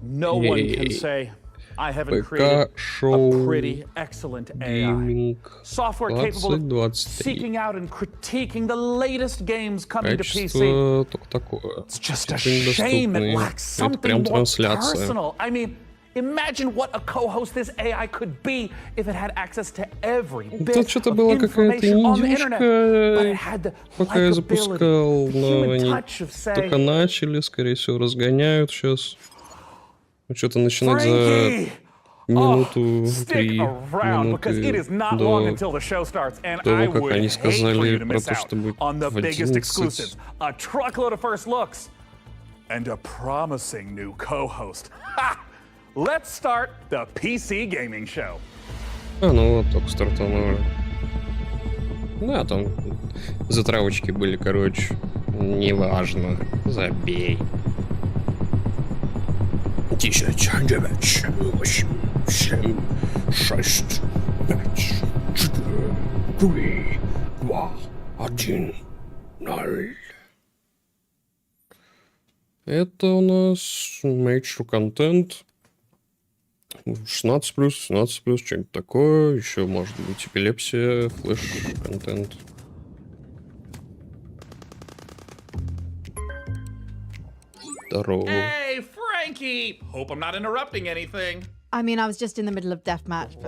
No one can say I haven't created a pretty excellent AI. Software capable of seeking out and critiquing the latest games coming to PC. It's just a shame it lacks something more personal. I mean, imagine what a co-host this AI could be if it had access to every bit of information on the internet. But it had the likability, the human touch of saying, только начали, скорее всего, разгоняют сейчас. Что-то начинать за минуту, 3 минуты до того, как они сказали про то, что будет в 11. A truckload of first looks and a promising new co-host. Let's start the PC gaming show. Ну вот, только стартанули. Да, там затравочки были, короче. Неважно. Забей. 10, 9, 8, 7, 6, 5, 4, 3, 2, 1, 0. Это у нас major контент. 16+, 17+, что-нибудь такое. Еще может быть эпилепсия, флэш-контент. Здорово. Hey, Frankie! Hope I'm not interrupting anything. I mean, I was just in the middle of deathmatch.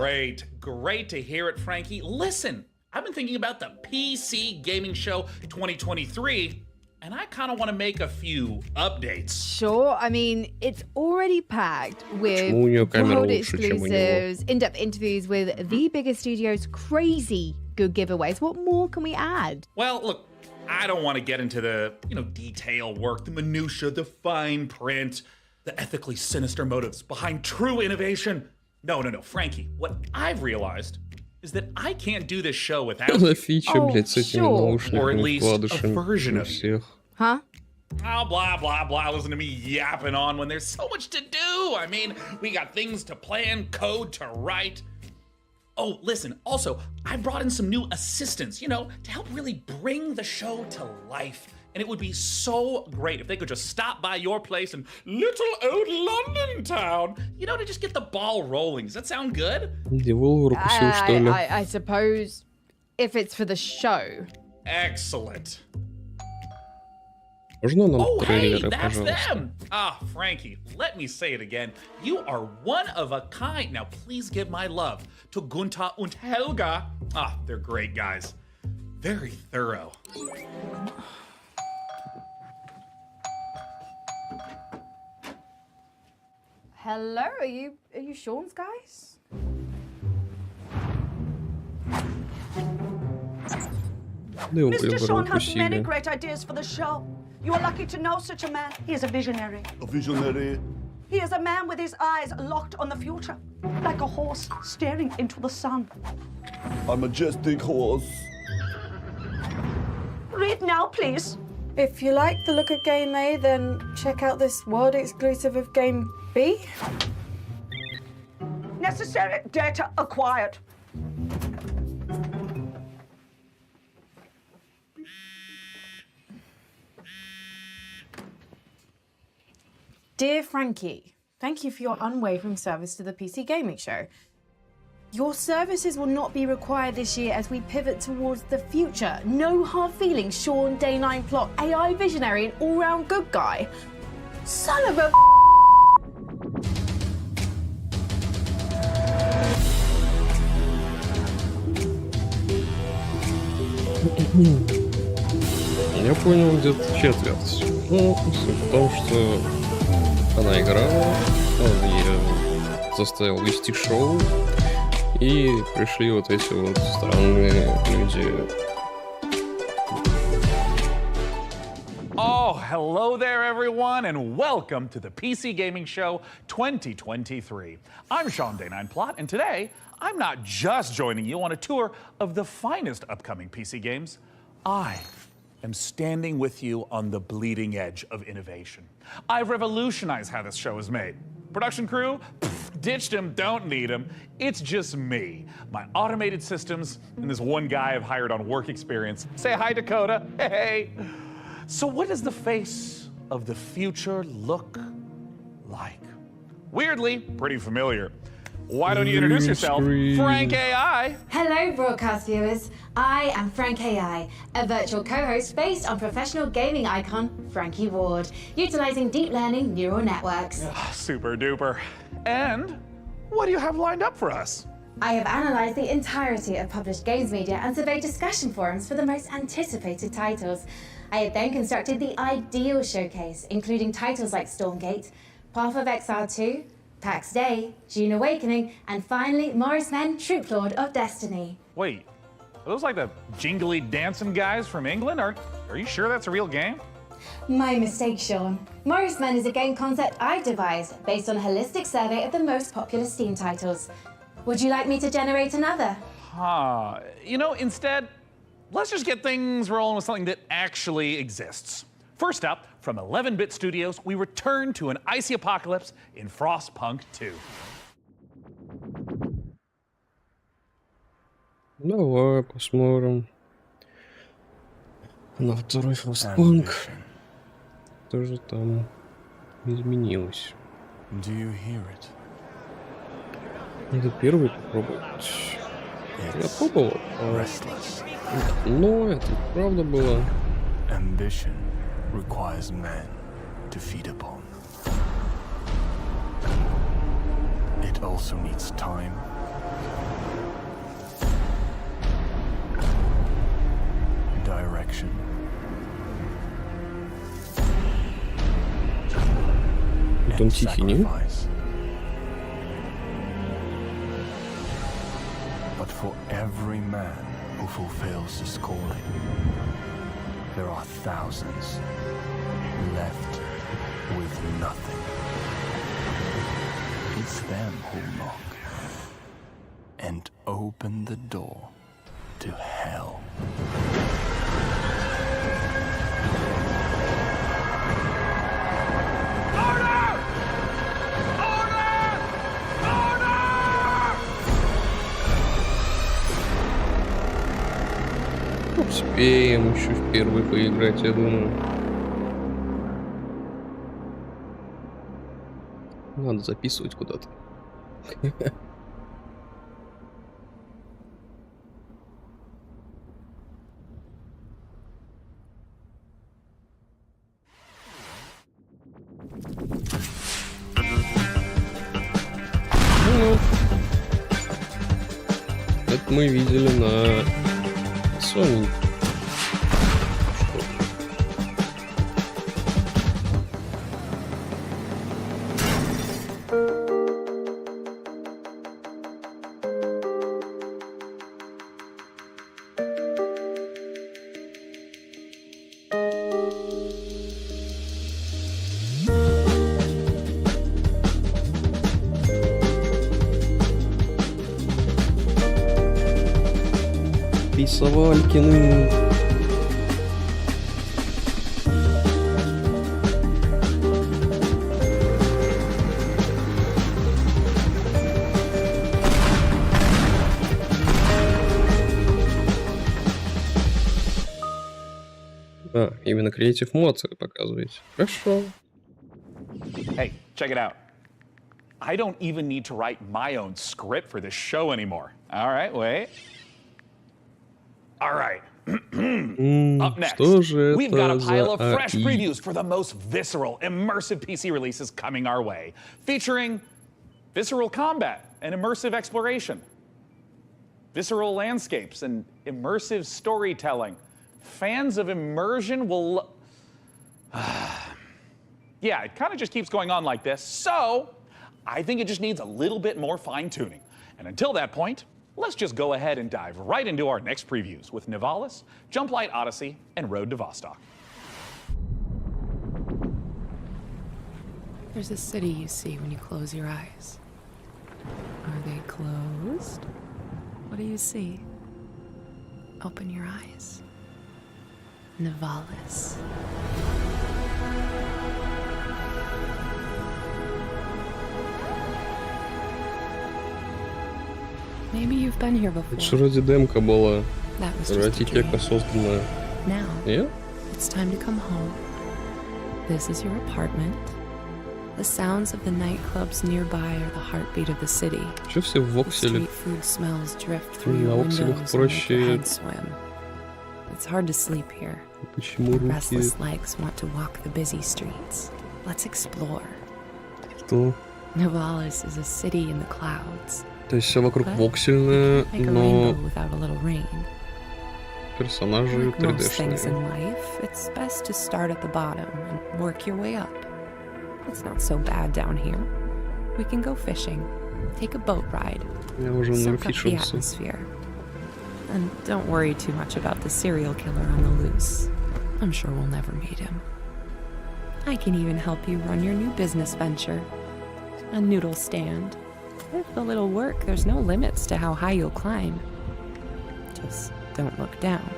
Great to hear it, Frankie. Listen, I've been thinking about the PC Gaming Show 2023, and I kind of want to make a few updates. Sure, I mean, it's already packed with world exclusives, in-depth interviews with the biggest studios, crazy good giveaways. What more can we add? Well, look, I don't want to get into the, detail work, the minutia, the fine print, the ethically sinister motives behind true innovation. No, Frankie, what I've realized is that I can't do this show without sure. or at least a version of it. Huh? Oh, blah, blah, blah. Listen to me yapping on when there's so much to do. I mean, we got things to plan, code to write. Oh, listen, also, I brought in some new assistants, to help really bring the show to life. And it would be so great if they could just stop by your place in little old London town, to just get the ball rolling. Does that sound good? I suppose, if it's for the show. Excellent. Можно нам hey, трейлеры, that's пожалуйста? them! Frankie, let me say it again. You are one of a kind. Now, please give my love to Gunther und Helga. They're great guys. Very thorough. Hello, are you Sean's guys? Mr. Sean has many great ideas for the show. You are lucky to know such a man. He is a visionary. A visionary? He is a man with his eyes locked on the future, like a horse staring into the sun. A majestic horse. Read now, please. If you like the look of Game A, then check out this world exclusive of Game B. Necessary data acquired. Dear Frankie, thank you for your unwavering service to the PC Gaming Show. Your services will not be required this year as we pivot towards the future. No hard feelings, Sean, Day 9 plot, AI visionary and all-round good guy. Son of a Я понял где-то четверть. Ну, суть в том, что она играла, он ее заставил вести шоу, и пришли вот эти вот странные люди. Oh, hello there, everyone, and welcome to the PC Gaming Show 2023. I'm Sean Day 9 Plot, and today, I'm not just joining you on a tour of the finest upcoming PC games. I am standing with you on the bleeding edge of innovation. I've revolutionized how this show is made. Production crew? Pfft, ditched them, don't need them. It's just me, my automated systems, and this one guy I've hired on work experience. Say hi, Dakota. Hey. So what does the face of the future look like? weirdly, pretty familiar. Why don't you introduce yourself, Frank AI? Hello, broadcast viewers. I am Frank AI, a virtual co-host based on professional gaming icon Frankie Ward, utilizing deep learning neural networks. Super duper. And what do you have lined up for us? I have analyzed the entirety of published games media and surveyed discussion forums for the most anticipated titles. I have then constructed the ideal showcase, including titles like Stormgate, Path of Exile 2, PAX Day, June Awakening, and finally, Morris Men, Troop Lord of Destiny. Wait, are those like the jingly dancing guys from England? Are you sure that's a real game? My mistake, Sean. Morris Men is a game concept I've devised based on a holistic survey of the most popular Steam titles. Would you like me to generate another? You know, instead, let's just get things rolling with something that actually exists. First up, from 11-Bit Studios, we return to an icy apocalypse in Frostpunk 2. Давай посмотрим на второй Frostpunk. Что же там изменилось? Надо первый попробовать. Я пробовал. Но это правда было. Ambition requires men to feed upon. It also needs time, direction, and sacrifice. But for every man who fulfills his calling, there are thousands left with nothing. It's them who knock and open the door to hell. Успеем еще в первый поиграть, я думаю. Надо записывать куда-то. Ну, это мы видели на Sony. Писавалькины. А, именно Creative Mods показываете. Хорошо. Hey, check it out. I don't even need to write my own script for this show anymore. All right, wait. All right. Up next, we've got a pile of fresh previews for the most visceral, immersive PC releases coming our way, featuring visceral combat and immersive exploration, visceral landscapes and immersive storytelling. Fans of immersion will... yeah, it kind of just keeps going on like this, so I think it just needs a little bit more fine-tuning. And until that point, let's just go ahead and dive right into our next previews with Nivalis, Jumplight Odyssey, and Road to Vostok. There's a city you see when you close your eyes. Are they closed? What do you see? Open your eyes. Nivalis. Maybe you've been here before. Это же вроде демка была. That was just a Ратикека dream. созданная. Now, Нет? it's time to come home. This is your apartment. The sounds of the nightclubs nearby are the heartbeat of the city. Чё все в The вокселе? street food smells drift through На your вокселях windows and make your проще. head swim. It's hard to sleep here. Почему руки? Restless legs want to walk the busy streets. Let's explore. Что? Nivalis is a city in the clouds. То есть все вокруг But воксельное, like a но rainbow without a little rain. персонажи Like most things 3D-шные. in life, it's best to start at the bottom and work your way up. It's not so bad down here. We can go fishing, take a boat ride, Я уже soak up the нафишился. atmosphere. And don't worry too much about the serial killer on the loose. I'm sure we'll never meet him. I can even help you run your new business venture. A noodle stand. With a little work, there's no limits to how high you'll climb. Just don't look down.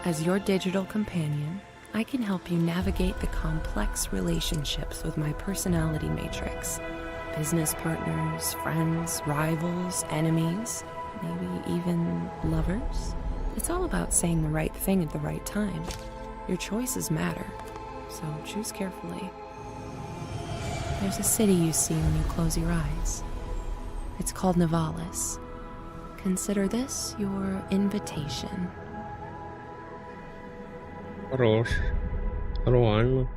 As your digital companion, I can help you navigate the complex relationships with my personality matrix. Business partners, friends, rivals, enemies, maybe even lovers. It's all about saying the right thing at the right time. Your choices matter, so choose carefully. There's a city you see when you close your eyes. It's called Nivalis. Consider this your invitation. Хорош. Нормально.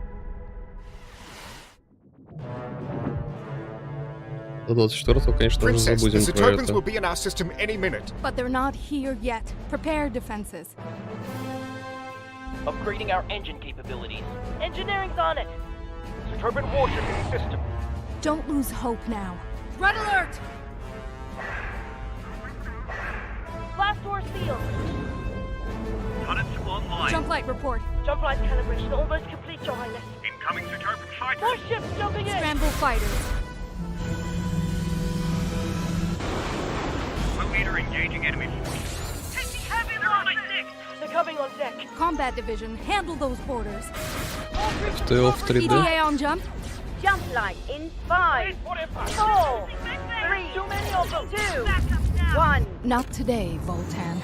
До 24-го, конечно же, Princess, the забудем про Saturpins это. will be in our system any minute. But they're not here yet. Prepare defenses. Upgrading our engine capabilities. Engineering's on it. Saturpin warship in system. Don't lose hope now. Red alert! Blast door sealed. Turrets online. Jump light report. Jump light calibration almost complete, Your Highness. Incoming Saturpin fighters. More ships jumping in. Scramble fighters. Will leader engaging enemy forces. Taking heavy losses. They're coming on deck. Combat division, handle those boarders. FTL в 3D. EDA on jump. Jump light in 5, 4, 3, Too many of them. 2, 1. Not today, Voltan.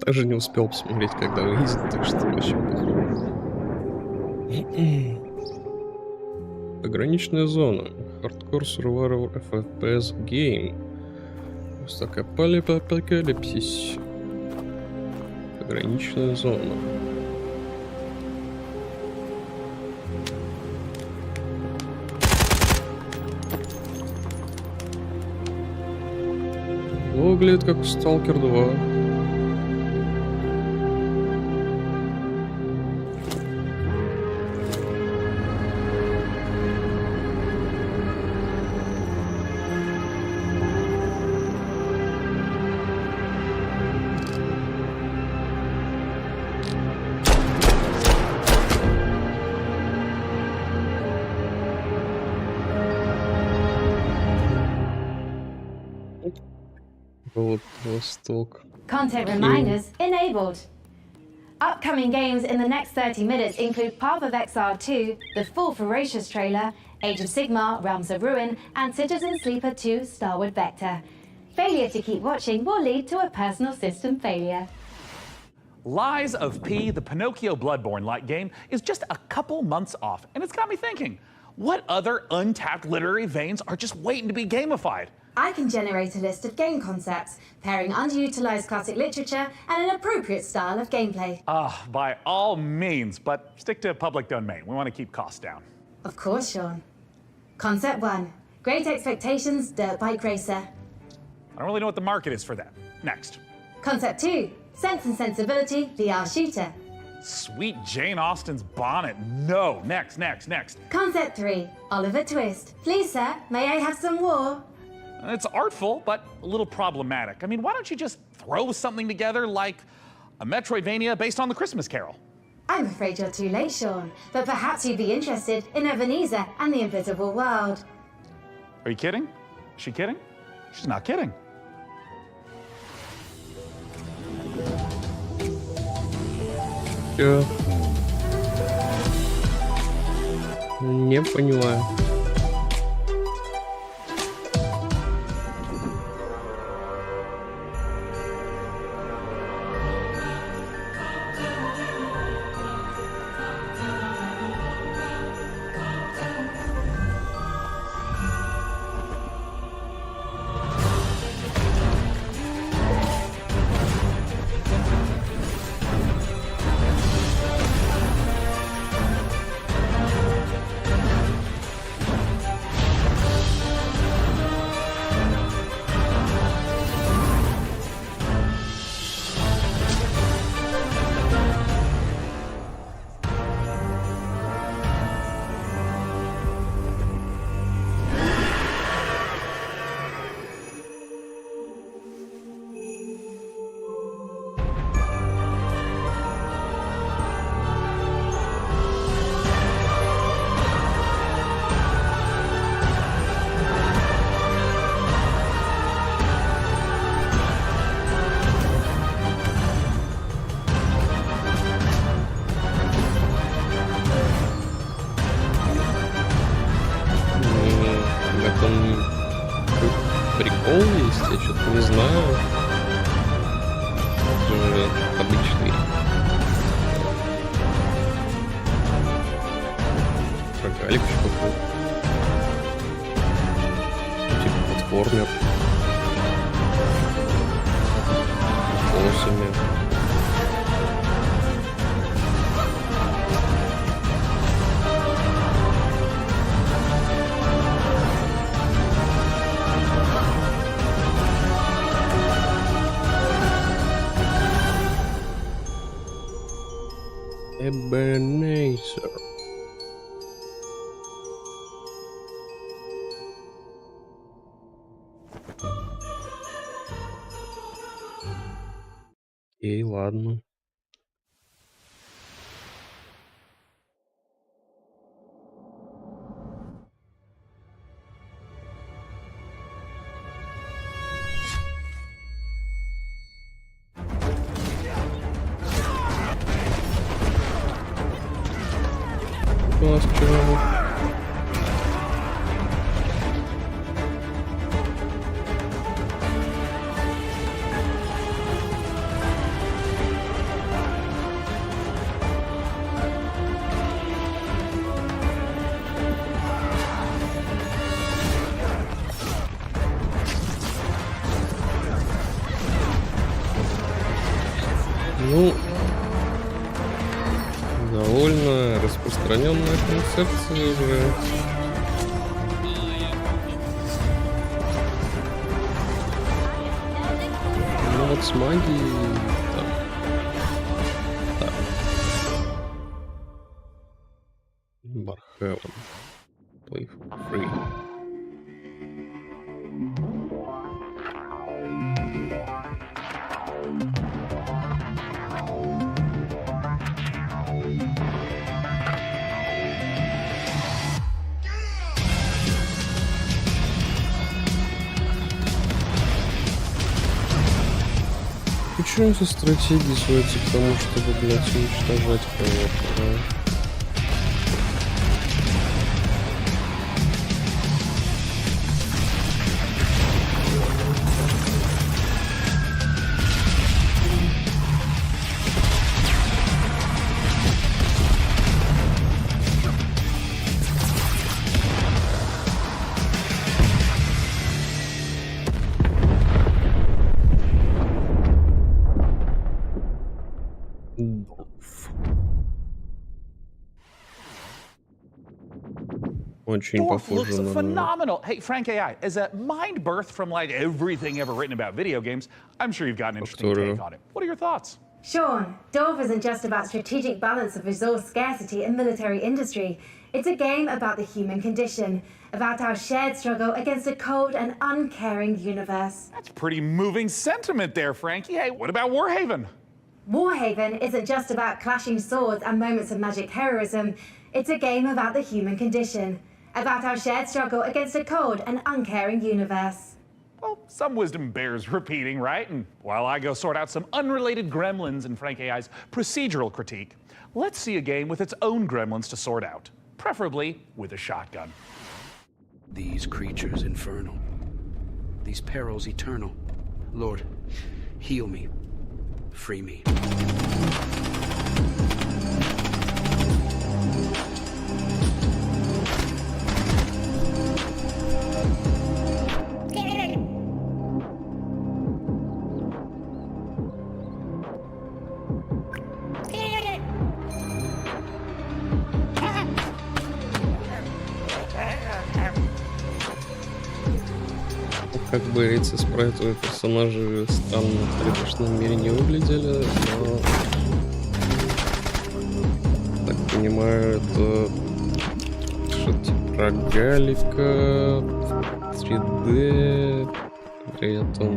Также не успел посмотреть, когда выйдет, так что вообще похуй. Пограничная зона. Hardcore Survival FPS Game. Постапокалипсис. Пограничная зона. Выглядит как Stalker 2. Вот Восток. Content reminders enabled. Upcoming games in the next 30 minutes include Path of Exile 2, the full Ferocious trailer, Age of Sigmar, Realms of Ruin, and Citizen Sleeper 2, Starward Vector. Failure to keep watching will lead to a personal system failure. Lies of P, the Pinocchio Bloodborne-like game, is just a couple months off, and it's got me thinking, what other untapped literary veins are just waiting to be gamified? I can generate a list of game concepts, pairing underutilized classic literature and an appropriate style of gameplay. By all means, but stick to public domain. We want to keep costs down. Of course, Sean. Concept 1. Great Expectations Dirt Bike Racer. I don't really know what the market is for that. Next. Concept 2. Sense and Sensibility VR Shooter. Sweet Jane Austen's bonnet. No. Next. Concept 3. Oliver Twist. Please, sir, may I have some war? It's artful, but a little problematic. I mean, why don't you just throw something together like a Metroidvania based on the Christmas Carol? I'm afraid you're too late, Sean, but perhaps you'd be interested in Ebenezer and the Invisible World. Are you kidding? Is she kidding? She's not kidding. Чё? Не понимаю. Не знаю. Обычный. Рогалик какой-то. Типа платформер. Колосами. Ebenezer. Окей, ладно. У нас вчера. Ну, довольно распространенная концепция уже. Ну вот с магией там. Так. Бархевен. Play for free. Почему со стратегией сводится к тому, чтобы, блядь, уничтожать кого-то, да? Очень похоже на... phenomenal. Hey, Frank AI, as a mind birth from like everything ever written about video games, I'm sure you've got an interesting take on it. What are your thoughts? Sean, Dwarf isn't just about strategic balance of resource scarcity in military industry. It's a game about the human condition, about our shared struggle against a cold and uncaring universe. That's pretty moving sentiment there, Frankie. Hey, what about Warhaven? Warhaven isn't just about clashing swords and moments of magic heroism. It's a game about the human condition, about our shared struggle against a cold and uncaring universe. Well, some wisdom bears repeating, right? And while I go sort out some unrelated gremlins in Frank AI's procedural critique, let's see a game with its own gremlins to sort out, preferably with a shotgun. These creatures infernal, these perils eternal. Lord, heal me, free me. Как бы эти спрайтовые персонажи странно в 3D-шном мире не выглядели, но, так понимаю, это что-то типа рогалика в 3D, при этом...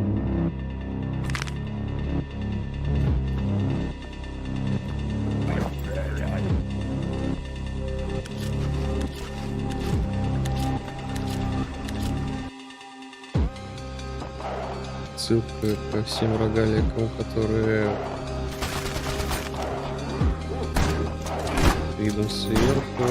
Ссылка ко всем рогаликам, которые видом сверху.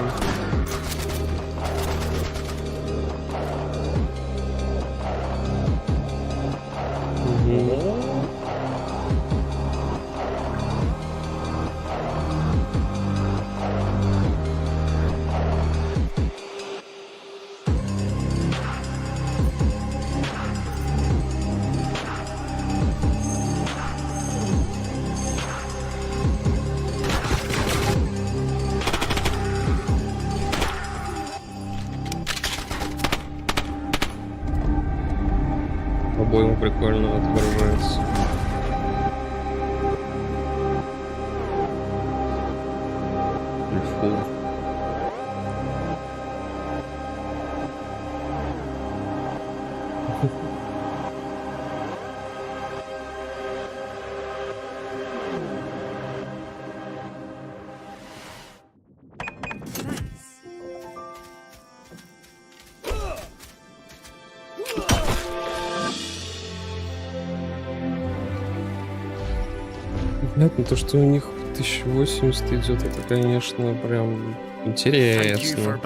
Понятно, то, что у них 1080 идет, это, конечно, прям интересно.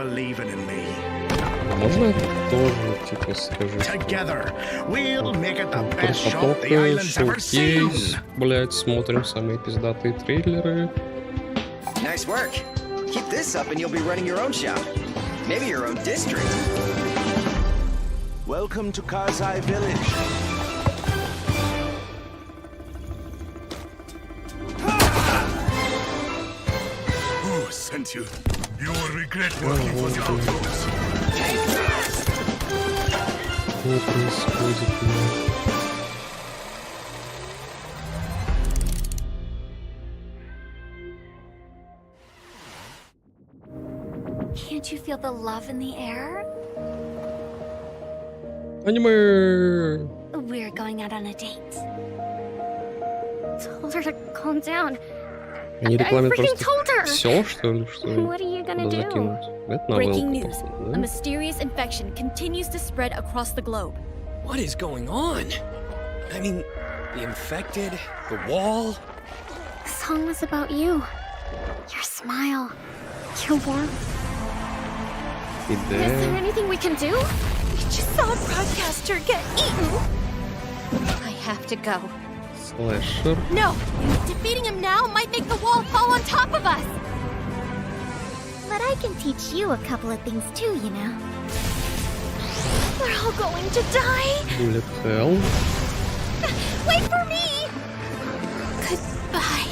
Можно это тоже, типа, скажи? Распаковка, шоу-кейс, блять, смотрим самые пиздатые трейлеры. Nice work. Keep this up and you'll be running your own shop. Maybe your own district. Welcome to Karzai Village. Who sent you? You will regret working for the outlaws. Что происходит? Can't you feel the love in the air? Аниме! We're going out on a date. Told her to calm down. Они рекламят I freaking просто told her. все, что ли, что What are you gonna do? закинуть? Это Breaking новелка, news. походу, A да? mysterious infection continues to spread across the globe. What is going on? I mean, the infected, the wall. The song was about you. Your smile. Your warmth. Is there anything we can do? We just saw a broadcaster get eaten. I have to go. Слэшер. No! Defeating him now might make the wall fall on top of us! But I can teach you a couple of things too, you know. We're all going to die! Bullet Hell. Wait for me! Goodbye.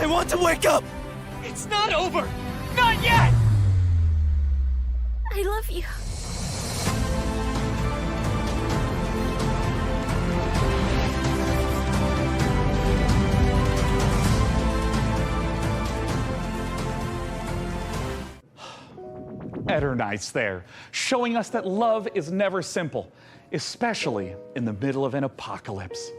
I want to wake up! It's not over! Not yet! I love you. Nice there, showing us that love is never simple, especially in the middle of an apocalypse.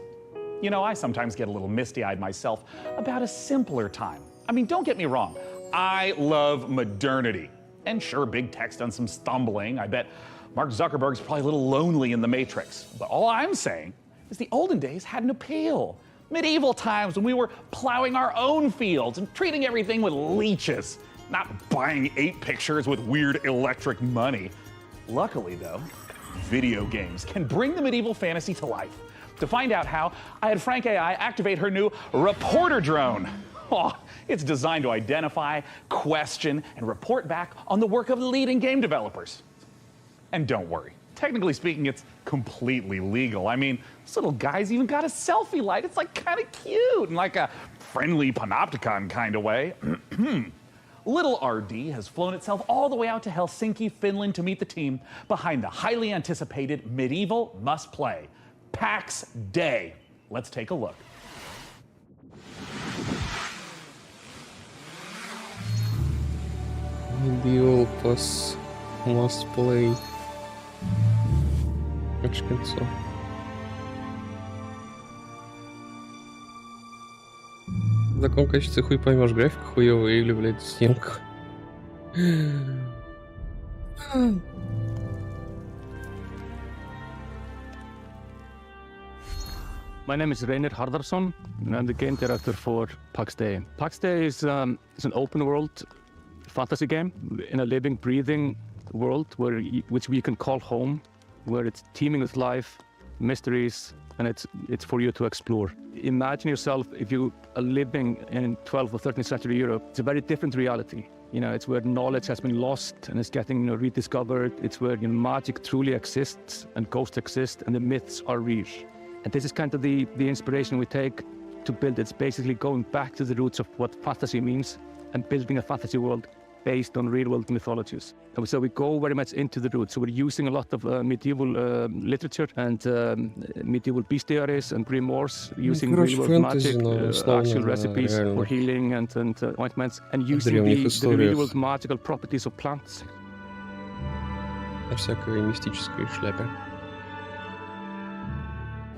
You know, I sometimes get a little misty-eyed myself about a simpler time. I mean, don't get me wrong, I love modernity. And sure, big tech's done some stumbling. I bet Mark Zuckerberg's probably a little lonely in the Matrix. But all I'm saying is the olden days had an appeal. Medieval times when we were plowing our own fields and treating everything with leeches. Not buying 8 pictures with weird electric money. Luckily, though, video games can bring the medieval fantasy to life. To find out how, I had Frank AI activate her new reporter drone. Oh, it's designed to identify, question, and report back on the work of leading game developers. And don't worry, technically speaking, it's completely legal. I mean, this little guy's even got a selfie light. It's like kind of cute in like a friendly panopticon kind of way. Little RD has flown itself all the way out to Helsinki, Finland to meet the team behind the highly anticipated medieval must-play, PAX Day. Let's take a look. Medieval plus must-play. Очень концо. В таком качестве хуй поймешь, графика хуёвая или, блядь, съемка. My name is Reynir Harðarsson, and I'm the game director for PAX Day. PAX Day is an open world fantasy game in a living, breathing world which we can call home, where it's teeming with life, mysteries, and it's for you to explore. Imagine yourself if you are living in 12th or 13th century Europe. It's a very different reality. You know, it's where knowledge has been lost and is getting rediscovered. It's where magic truly exists and ghosts exist and the myths are real. And this is kind of the inspiration we take to build. It's basically going back to the roots of what fantasy means and building a fantasy world based on real-world mythologies. And so we go very much into the roots. So we're using a lot of medieval literature and medieval bestiaries and grimoires, using real-world magic, actual recipes for healing and ointments, and using the real-world magical properties of plants. Всякой мистической шляпе.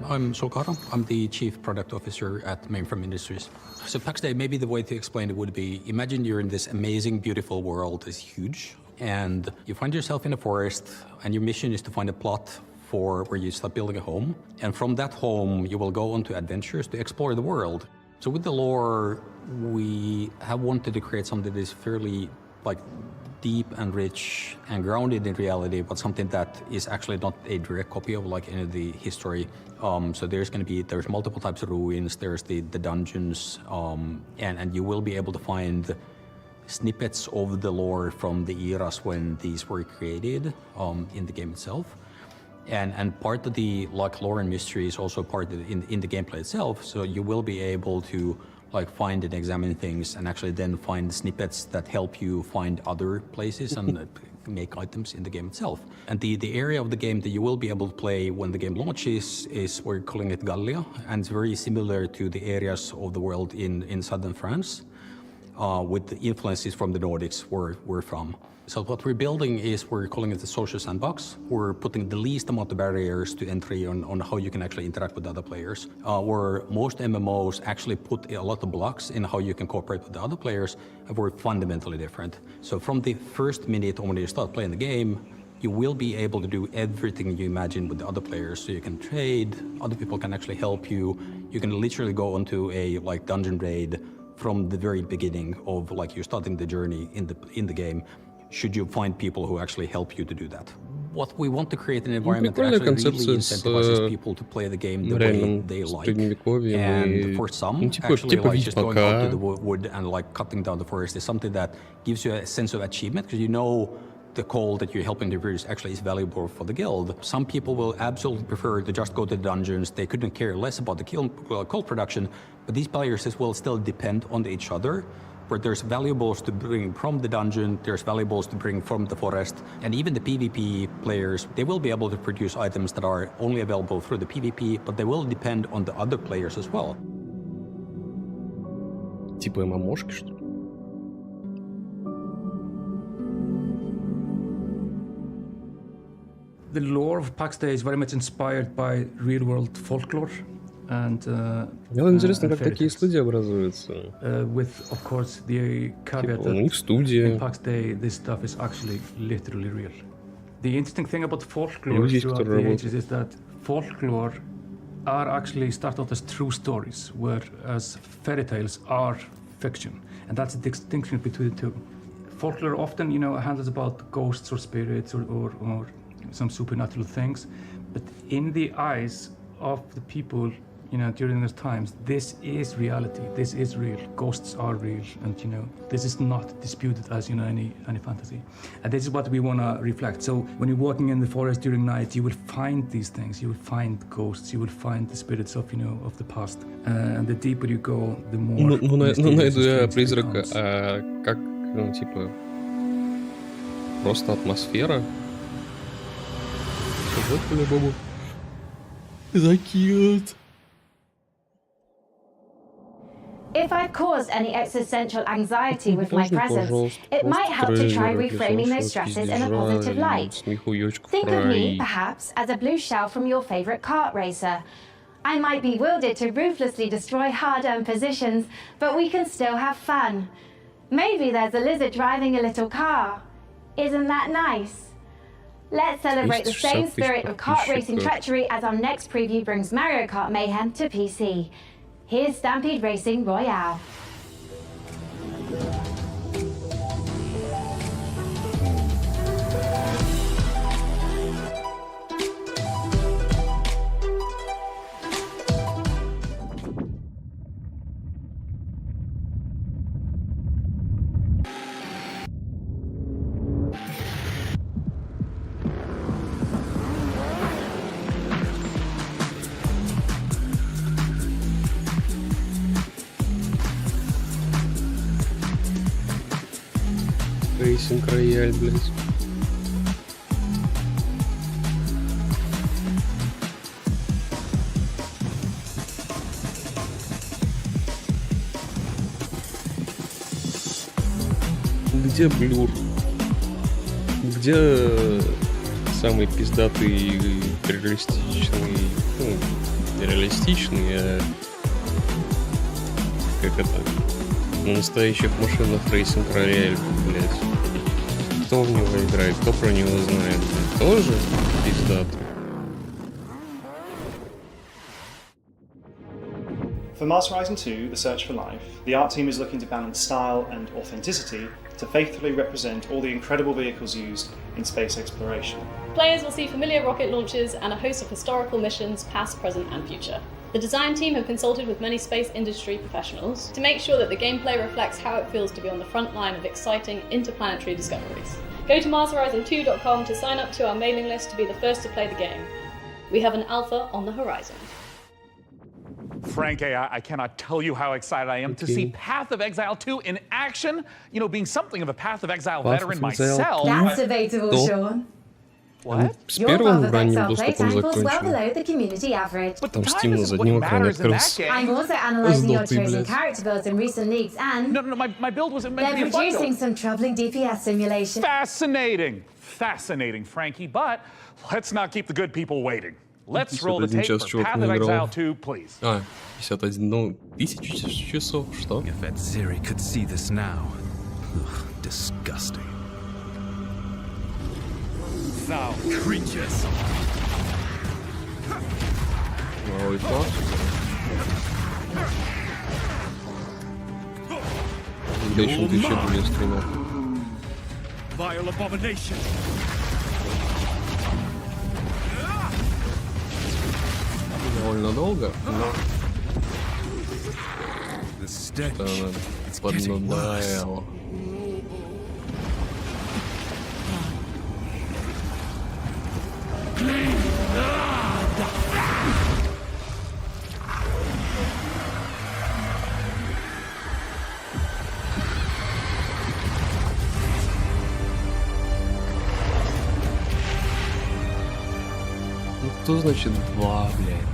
I'm Solkara. I'm the Chief Product Officer at Mainframe Industries. So PAX Day, maybe the way to explain it would be, imagine you're in this amazing, beautiful world. It's huge. And you find yourself in a forest, and your mission is to find a plot for where you start building a home. And from that home, you will go on to adventures to explore the world. So with the lore, we have wanted to create something that is fairly like deep and rich and grounded in reality, but something that is actually not a direct copy of like any of the history. So there's multiple types of ruins, there's the dungeons, and you will be able to find snippets of the lore from the eras when these were created in the game itself. And part of the like lore and mystery is also part of in the gameplay itself. So you will be able to like find and examine things and actually then find snippets that help you find other places and make items in the game itself. And the area of the game that you will be able to play when the game launches is, we're calling it Gallia, and it's very similar to the areas of the world in southern France, with the influences from the Nordics where we're from. So what we're building is, we're calling it the social sandbox. We're putting the least amount of barriers to entry on how you can actually interact with other players. Where most MMOs actually put a lot of blocks in how you can cooperate with the other players, and we're fundamentally different. So from the first minute when you start playing the game, you will be able to do everything you imagine with the other players. So you can trade, other people can actually help you. You can literally go onto a like dungeon raid from the very beginning of like you starting the journey in the game, should you find people who actually help you to do that. What we want to create an environment that actually really incentivizes people to play the game the way they like. And for some, actually like just going out to the wood and like cutting down the forest is something that gives you a sense of achievement, because you know the coal that you're helping to produce actually is valuable for the guild. Some people will absolutely prefer to just go to the dungeons. They couldn't care less about the coal production, but these players will still depend on each other, where there's valuables to bring from the dungeon, there's valuables to bring from the forest, and even the PvP players, they will be able to produce items that are only available through the PvP, but they will depend on the other players as well. Типа ММОшки, что ли? The lore of Pax Day is very much inspired by real-world folklore. Мне интересно, как такие студии образуются. With, of course, the caveat that in Pax Day, this stuff is actually literally real. The interesting thing about folklore throughout the ages is that folklore are actually start out as true stories, whereas fairy tales are fiction, and that's the distinction between the two. Folklore often, handles about ghosts or spirits or some supernatural things, but in the eyes of the people, during those times, this is reality. This is real. Ghosts are real, and this is not disputed as any fantasy. And this is what we want to reflect. So when you're walking in the forest during night, you will find these things. You will find ghosts. You will find the spirits of of the past. And the deeper you go, the more. Найду я призрака, как типа просто атмосфера. Вот по-любому. Закинут. If I've caused any existential anxiety with my presence, it might help to try reframing those stresses in a positive light. Think of me, perhaps, as a blue shell from your favorite kart racer. I might be wielded to ruthlessly destroy hard-earned positions, but we can still have fun. Maybe there's a lizard driving a little car. Isn't that nice? Let's celebrate the same spirit of kart racing treachery as our next preview brings Mario Kart Mayhem to PC. Here's Stampede Racing Royale. Рейсинг рояль, блядь. Где блюр? Где самый пиздатый реалистичный, реалистичный, как это, на настоящих машинах рейсинг рояль, блядь. Кто в него играет, кто про него знает, блядь, тоже пиздатый. For Mars Horizon 2, The Search for Life, the art team is looking to balance style and authenticity to faithfully represent all the incredible vehicles used in space exploration. Players will see familiar rocket launches and a host of historical missions, past, present, and future. The design team have consulted with many space industry professionals to make sure that the gameplay reflects how it feels to be on the front line of exciting interplanetary discoveries. Go to MarsHorizon2.com to sign up to our mailing list to be the first to play the game. We have an alpha on the horizon. Frankie, I cannot tell you how excited I am to see Path of Exile 2 in action. You know, being something of a Path of Exile veteran myself. That's debatable, Sean. What? С Your первым Path of ранним Exile доступом playtime falls well закончил. below the community average. Там Steam на заднем экране открылся. I'm also analysing your Сдохни, chosen блядь. character builds in recent leagues, and No, my build was meant to they're be a fun producing build. some troubling DPS simulation. Fascinating, Frankie, but let's not keep the good people waiting. Let's roll the 51 tape час for чувак Path of наиграл. Exile 2, please. 51, ну, 1000 часов, что? If Ed Ziri could see this now. Ugh, disgusting. Foul creatures. Ой, класс. Дальше ты еще более стримил. Vile abomination. Довольно долго, но... The stench. Поднадоело. Ну кто значит 2, блядь?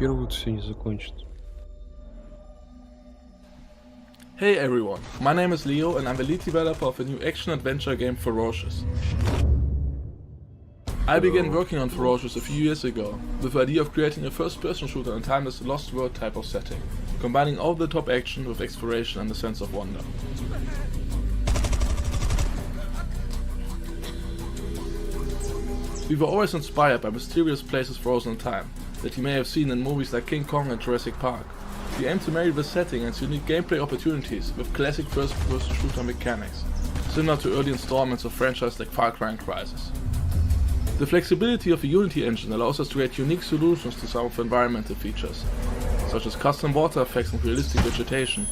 Первый все не закончит. Hey everyone, my name is Leo and I'm the lead developer of a new action-adventure game Ferocious. I began working on Ferocious a few years ago, with the idea of creating a first-person shooter in a timeless Lost World type of setting, combining over-the-top action with exploration and a sense of wonder. We were always inspired by mysterious places frozen in time, that you may have seen in movies like King Kong and Jurassic Park. We aim to marry the setting and its unique gameplay opportunities with classic first-person shooter mechanics, similar to early installments of franchises like Far Cry and Crysis. The flexibility of the Unity engine allows us to create unique solutions to some of the environmental features, such as custom water effects and realistic vegetation.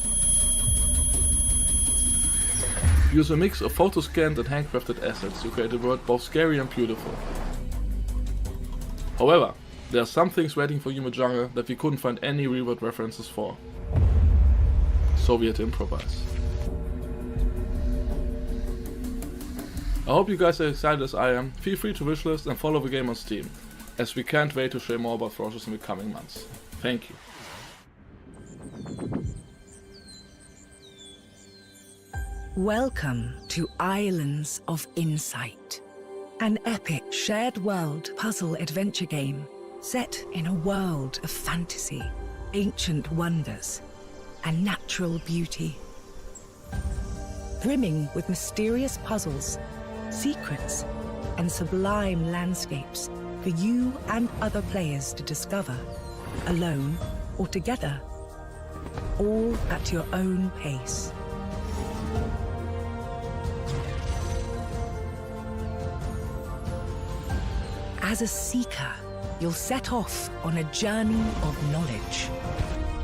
We use a mix of photo-scanned and handcrafted assets to create a world both scary and beautiful. However, there are some things waiting for Yuma Jungle that we couldn't find any real-world references for. So we had to improvise. I hope you guys are excited as I am. Feel free to wishlist and follow the game on Steam, as we can't wait to share more about Ferocious in the coming months. Thank you. Welcome to Islands of Insight, an epic shared world puzzle adventure game set in a world of fantasy, ancient wonders, and natural beauty. Brimming with mysterious puzzles, secrets, and sublime landscapes for you and other players to discover, alone or together, all at your own pace. As a seeker, you'll set off on a journey of knowledge.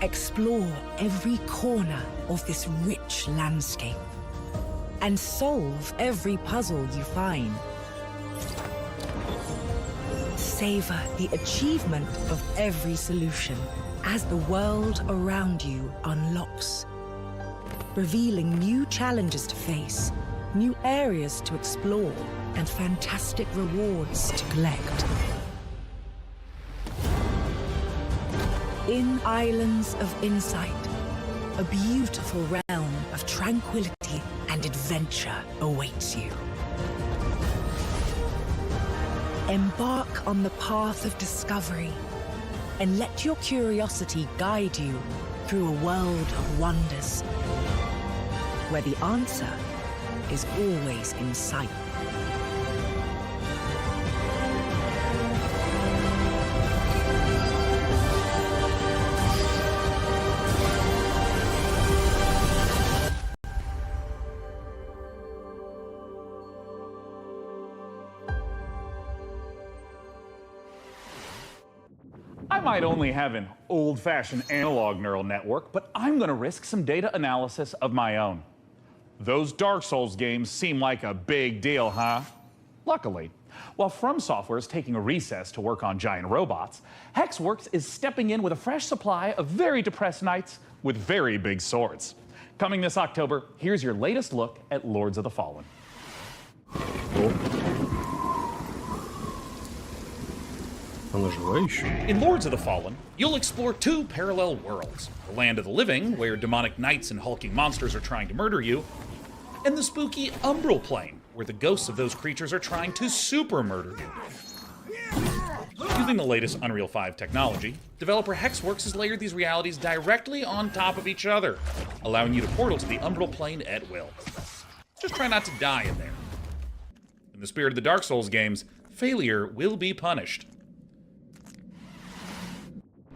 Explore every corner of this rich landscape and solve every puzzle you find. Savor the achievement of every solution as the world around you unlocks, revealing new challenges to face, new areas to explore, and fantastic rewards to collect. In Islands of Insight, a beautiful realm of tranquility and adventure awaits you. Embark on the path of discovery and let your curiosity guide you through a world of wonders, where the answer is always in sight. I might only have an old-fashioned analog neural network, but I'm gonna risk some data analysis of my own. Those Dark Souls games seem like a big deal, huh? Luckily, while From Software is taking a recess to work on giant robots, Hexworks is stepping in with a fresh supply of very depressed knights with very big swords. Coming this October, here's your latest look at Lords of the Fallen. In Lords of the Fallen, you'll explore two parallel worlds. The land of the living, where demonic knights and hulking monsters are trying to murder you, and the spooky Umbral Plane, where the ghosts of those creatures are trying to super murder you. Using the latest Unreal 5 technology, developer Hexworks has layered these realities directly on top of each other, allowing you to portal to the Umbral Plane at will. Just try not to die in there. In the spirit of the Dark Souls games, failure will be punished.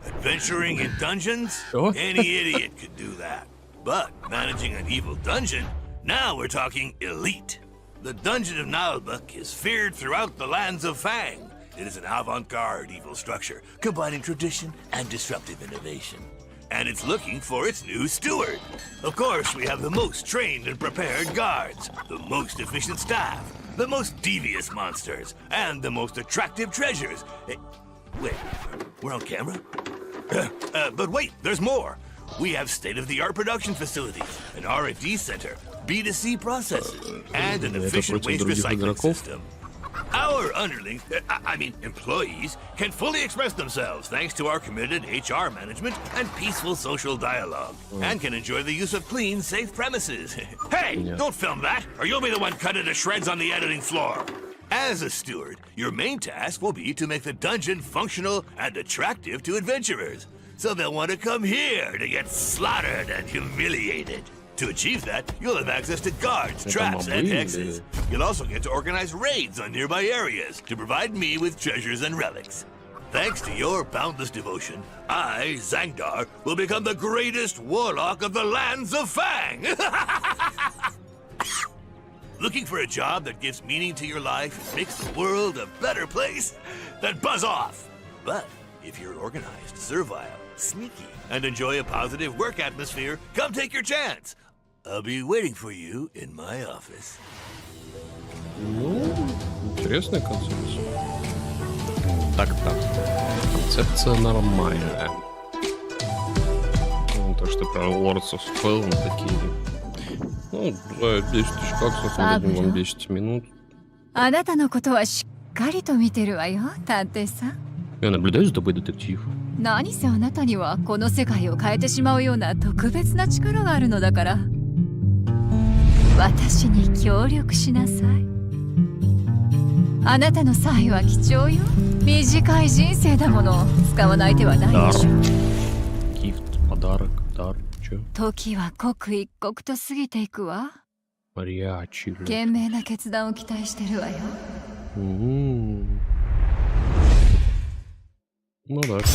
Adventuring in dungeons? Any idiot could do that. But managing an evil dungeon? Now we're talking elite. The Dungeon of Nalbuck is feared throughout the lands of Fang. It is an avant-garde evil structure, combining tradition and disruptive innovation. And it's looking for its new steward. Of course, we have the most trained and prepared guards, the most efficient staff, the most devious monsters, and the most attractive treasures. Wait, we're on camera? But wait, there's more. We have state-of-the-art production facilities, an R&D center, B2C processes, and an efficient waste recycling system. Our underlings, employees, can fully express themselves thanks to our committed HR management and peaceful social dialogue, and can enjoy the use of clean, safe premises. Hey, don't film that, or you'll be the one cut into shreds on the editing floor. As a steward, your main task will be to make the dungeon functional and attractive to adventurers, so they'll want to come here to get slaughtered and humiliated. To achieve that, you'll have access to guards, traps, and hexes. You'll also get to organize raids on nearby areas to provide me with treasures and relics. Thanks to your boundless devotion, I, Zangdar, will become the greatest warlock of the lands of Fang! Looking for a job that gives meaning to your life and makes the world a better place? Then buzz off! But if you're organized, servile, sneaky, and enjoy a positive work atmosphere, come take your chance. I'll be waiting for you in my office. Ну, интересная концепция. Так. Концепция нормальная. То, что про Lords of Fallen такие. Ну, за 10 тысяч баксов мы дадим вам 10 минут. Я наблюдаю за тобой, детектив. 何せあなたにはこの世界を変えてしまうような特別な力があるのだから。私に協力しなさい。あなたの才は貴重よ。短い人生だもの。使わない手はないでしょ。Gift, подарок, дар, чё? 時は刻一刻と過ぎていくわ。Мариачи. 賢明な決断を期待してるわよ。Ну да, конечно.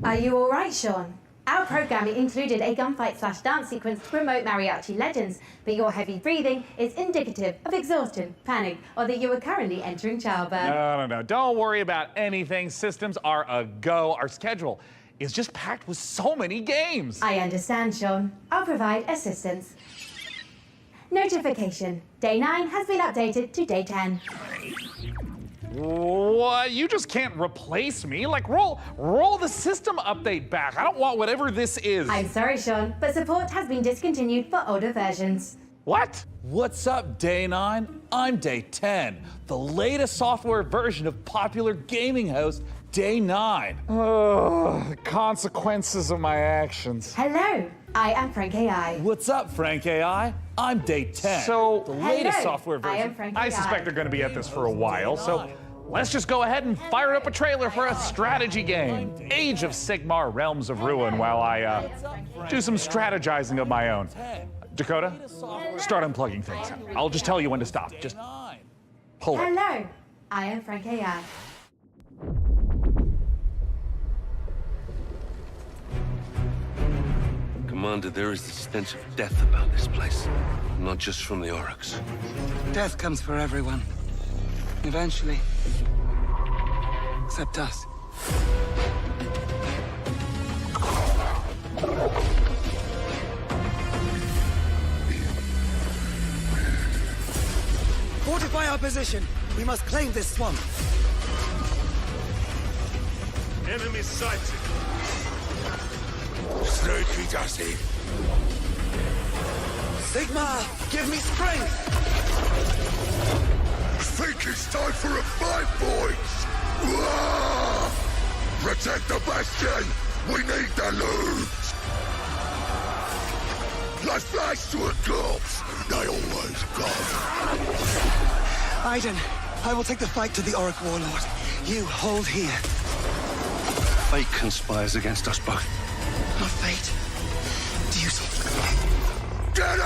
Are you all right, Sean? Our programming included a gunfight/dance sequence to promote mariachi legends, but your heavy breathing is indicative of exhaustion, panic, or that you are currently entering childbirth. No. Don't worry about anything. Systems are a go. Our schedule is just packed with so many games. I understand, Sean. I'll provide assistance. Notification. Day 9 has been updated to Day 10. What? You just can't replace me? Like, roll the system update back. I don't want whatever this is. I'm sorry, Sean, but support has been discontinued for older versions. What? What's up, Day 9? I'm Day 10, the latest software version of popular gaming host Day 9. The consequences of my actions. Hello, I am Frank AI. What's up, Frank AI? I'm Day 10. So, the latest software version. I am Frank I AI. suspect they're going to be at this for a while, so let's just go ahead and fire up a trailer for a strategy game, Age of Sigmar Realms of Ruin, while I do some strategizing of my own. Dakota, start unplugging things. I'll just tell you when to stop. Just pull it. Hello, I am Frank AI. Commander, there is the stench of death about this place. Not just from the Oryx. Death comes for everyone. Eventually. Except us. Fortify our position. We must claim this swamp. Enemy sighted. Strykitasi. Sigma, give me strength! Think it's time for a fight, boys! Protect the bastion! We need the loot! Let's flash to a corpse! They always come! Aiden, I will take the fight to the Auric Warlord. You hold here. Fate conspires against us both. Not fate. Duty. Get it!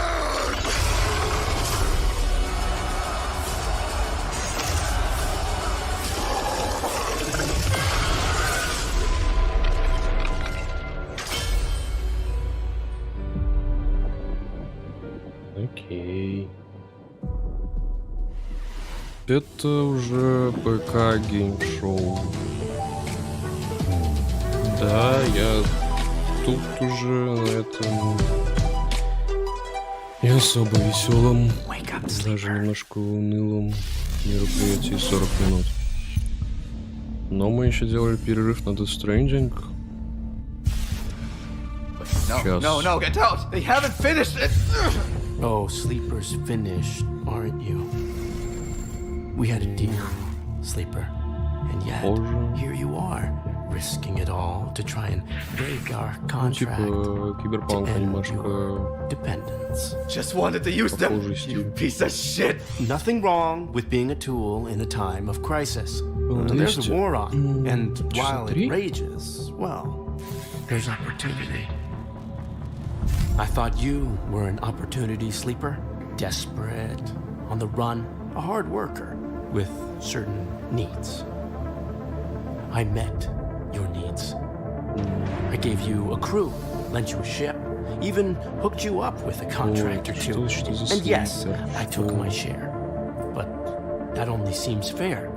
Окей. Это уже ПК геймшоу. Да, я тут уже на этом не особо веселом, даже немножко унылом мероприятии 40 минут. Но мы еще делали перерыв на Death Stranding. No, get out! They haven't finished it! Oh, Sleeper's finished, aren't you? We had a deal, Sleeper. And yet, here you are, risking it all to try and break our contract to end your dependence. Just wanted to use them, you piece of shit! Nothing wrong with being a tool in a time of crisis. There's a war on, and while it rages, well, there's opportunity. I thought you were an opportunity sleeper, desperate, on the run, a hard worker with certain needs. I met your needs. I gave you a crew, lent you a ship, even hooked you up with a contract or two. And yes, I took my share. But that only seems fair.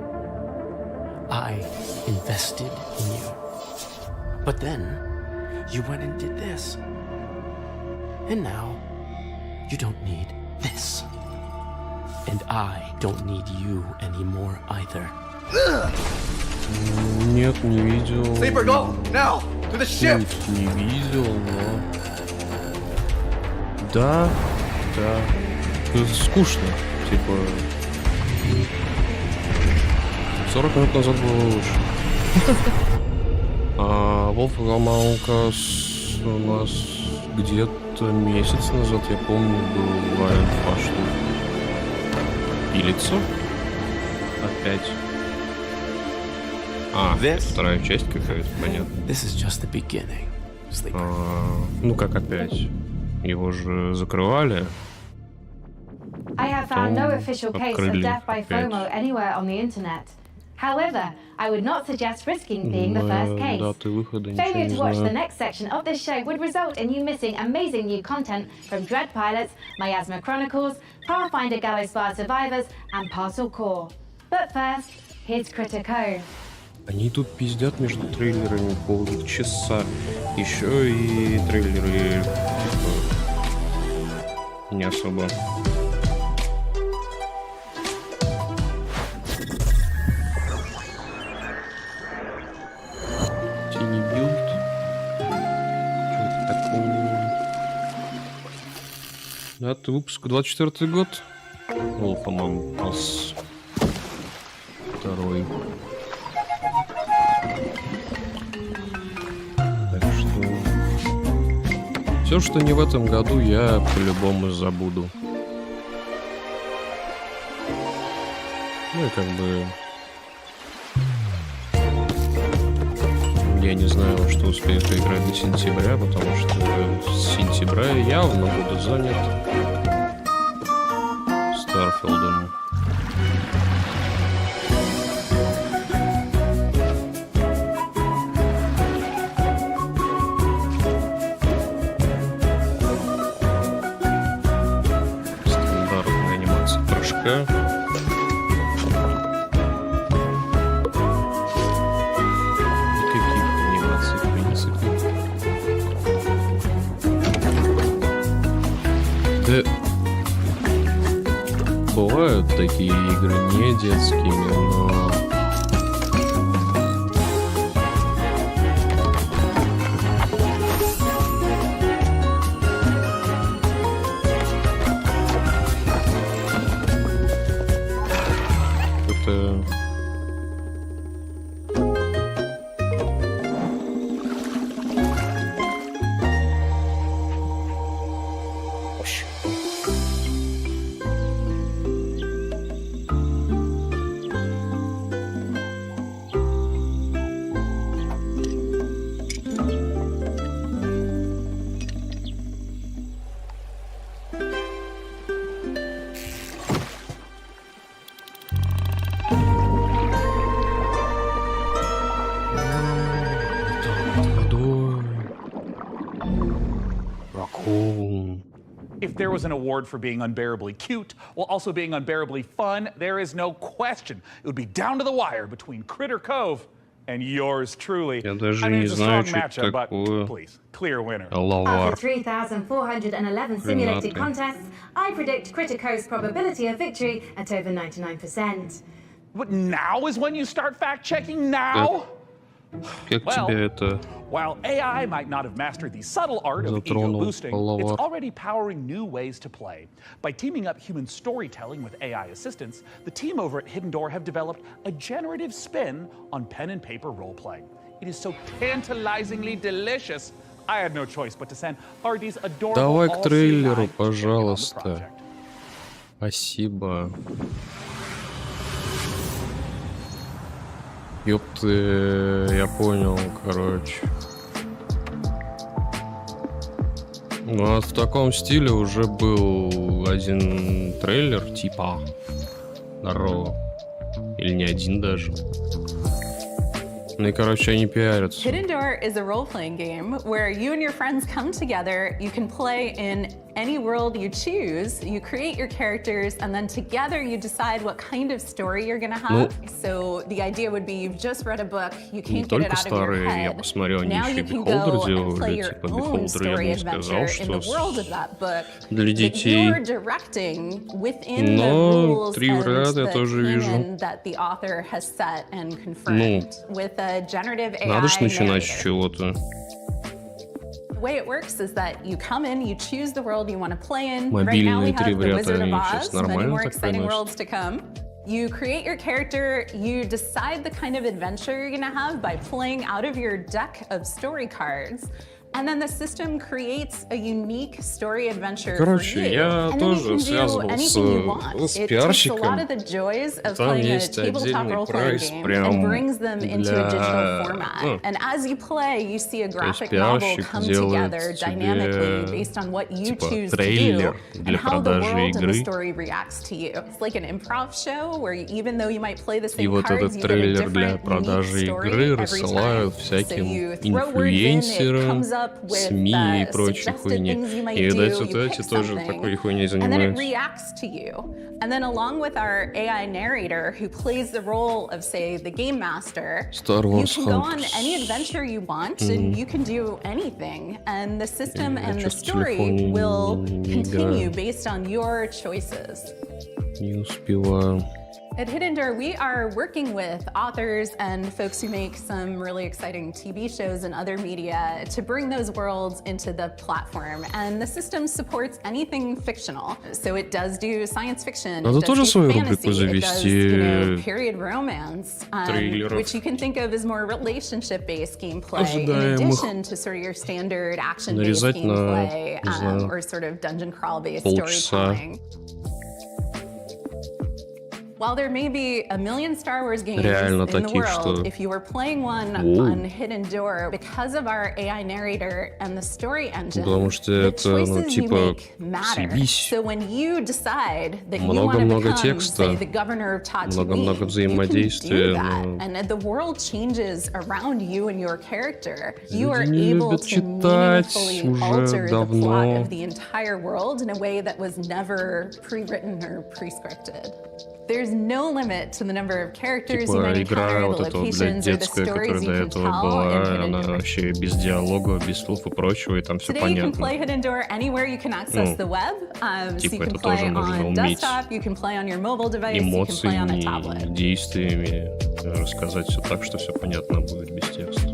I invested in you. But then, you went and did this. And now, you don't need this. And I don't need you anymore either. Нет, не видел. Sleeper, go! Now! To the ship! Не видел, но... Да. Это скучно. Типа... 40 минут назад было лучше. Wolfram Among Us у нас где-то месяц назад, я помню, был вариант, что пилится. Опять. Это вторая часть какая-то, понятно. This is just the beginning, Sleeper. Ну как опять? Его же закрывали. I have found no official case of death by FOMO anywhere on the internet. However, I would not suggest risking being the first case. Failure to watch the next section of this show would result in you missing amazing new content from Dread Pilots, Miasma Chronicles, Pathfinder Gallows Bar Survivors, and Parcel Core. But first, here's Critico. Они тут пиздят между трейлерами полчаса. Еще и трейлеры типа не особо. Это выпуск 24-й год. Был, по-моему, у нас второй. Так что... Все, что не в этом году, я по-любому забуду. Ну и как бы... Я не знаю, во что успею поиграть до сентября, потому что с сентября я явно буду занят Старфилдом. Стандартная анимация прыжка. Бывают такие игры не детскими, но... Это... If there was an award for being unbearably cute while also being unbearably fun, there is no question. It would be down to the wire between Critter Cove and yours truly. Я даже не знаю, что but такое. please, clear winner. After 3,411 simulated contests, I predict Critter Cove's probability of victory at over 99%. But now is when you start fact-checking? Now? Как тебе это While AI might not have mastered the subtle art of ego boosting, it's already powering new ways to play. By teaming up human storytelling with AI assistance, the team over at Hidden Door have developed a generative spin on pen and paper role-playing. It is so tantalizingly delicious, I had no choice but to send Artie's adorable Давай к трейлеру, all-seeing eye пожалуйста. Спасибо. Ёпты, я понял, короче. Ну, вот в таком стиле уже был один трейлер, типа. Здорово. Или не один даже. Ну и, короче, они пиарятся. Hidden Door is a role-playing game where you and your friends come together. You can play in any world you choose. You create your characters, and then together you decide what kind of story you're gonna have. So the idea would be you've just read a book, you can't get it out of your head. Я посмотрел, они Now еще you can Beholder go and play делали, your типа own Beholder story я бы сказал, adventure in the world of что that book для that детей. you're directing within the Но rules три в ряд я and тоже the вижу. canon that the author has set and confirmed. With a generative AI Надо ж начинать с narrator. чего-то. The way it works is that you come in, you choose the world you want to play in. Right now Мобильные we три have в the ряд, Wizard of они сейчас Oz, many нормально more так exciting приносят? worlds to come. You create your character, you decide the kind of adventure you're gonna have by playing out of your deck of story cards. And then the system creates a unique story adventure Короче, for you. я And then you тоже can do связывался anything you want. с It takes a lot пиарщиком. of the joys of Там playing a есть tabletop отдельный role-playing прайс game прям and brings them into a digital format. ну, And as you play, you see a то есть graphic novel пиарщик come делает together dynamically тебе based on what you типа choose to do трейлер and для how the продажи world and the игры. story reacts to you. It's like an improv show where even though you might play the И same вот cards, этот you get a трейлер для different, unique продажи story игры every time. рассылают So всяким you throw words in, it инфлюенсерам, comes up with СМИ и прочей suggested хуйне. things you might И, видать, do, вот you эти pick тоже something, такой хуйней and then it занимаются. reacts to you. And then along with our AI narrator who plays the role of, say, the game master, Star you Wars can go on Hunters. any adventure you want and you can do anything. And the system and the story will continue based on your choices. Не успеваю. At Hidden Door, we are working with authors and folks who make some really exciting TV shows and other media to bring those worlds into the platform. And the system supports anything fictional. So it does do science fiction, Надо it тоже does do свою fantasy, рубрику it does, завести period romance, трейлеров. which you can think of as more relationship-based gameplay in Ожидаемых. addition to sort of your standard action-based Нарезать на, gameplay не знаю, or sort of dungeon crawl-based полчаса. storytelling. While there may be a million Star Wars games Реально in the таких, что... world, if you were playing one on Hidden Door, because of our AI narrator and the story engine, Потому что the это, ну, choices you типа, make matter. съебись. So when you decide that you want to Много-много become, текста, say, the governor of Tatooine, много-много you can do взаимодействия. that. Ну, And the world changes around you and your character. You are люди не able любят to читать meaningfully уже alter the plot давно. of the entire world in a way that was never pre-written or pre-scripted. There's no limit to the number of characters you Типа might игра encounter, вот the эта вот, блядь, locations, or the детская, stories которая you до can этого tell in была, Hidden она Door. вообще без диалога, без слов и прочего, и там все Today you can понятно. play Hidden Door anywhere you can access Ну, the web. So типа you can это play тоже нужно on уметь desktop, you can play on your mobile device, you can play on a tablet. эмоциями, действиями рассказать все так, что все понятно будет без текста.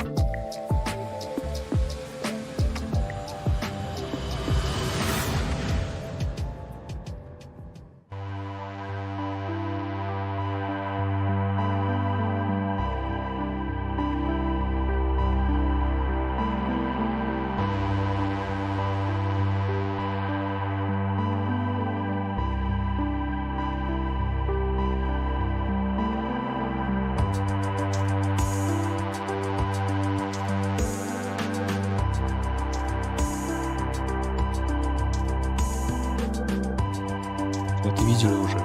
Это видели уже.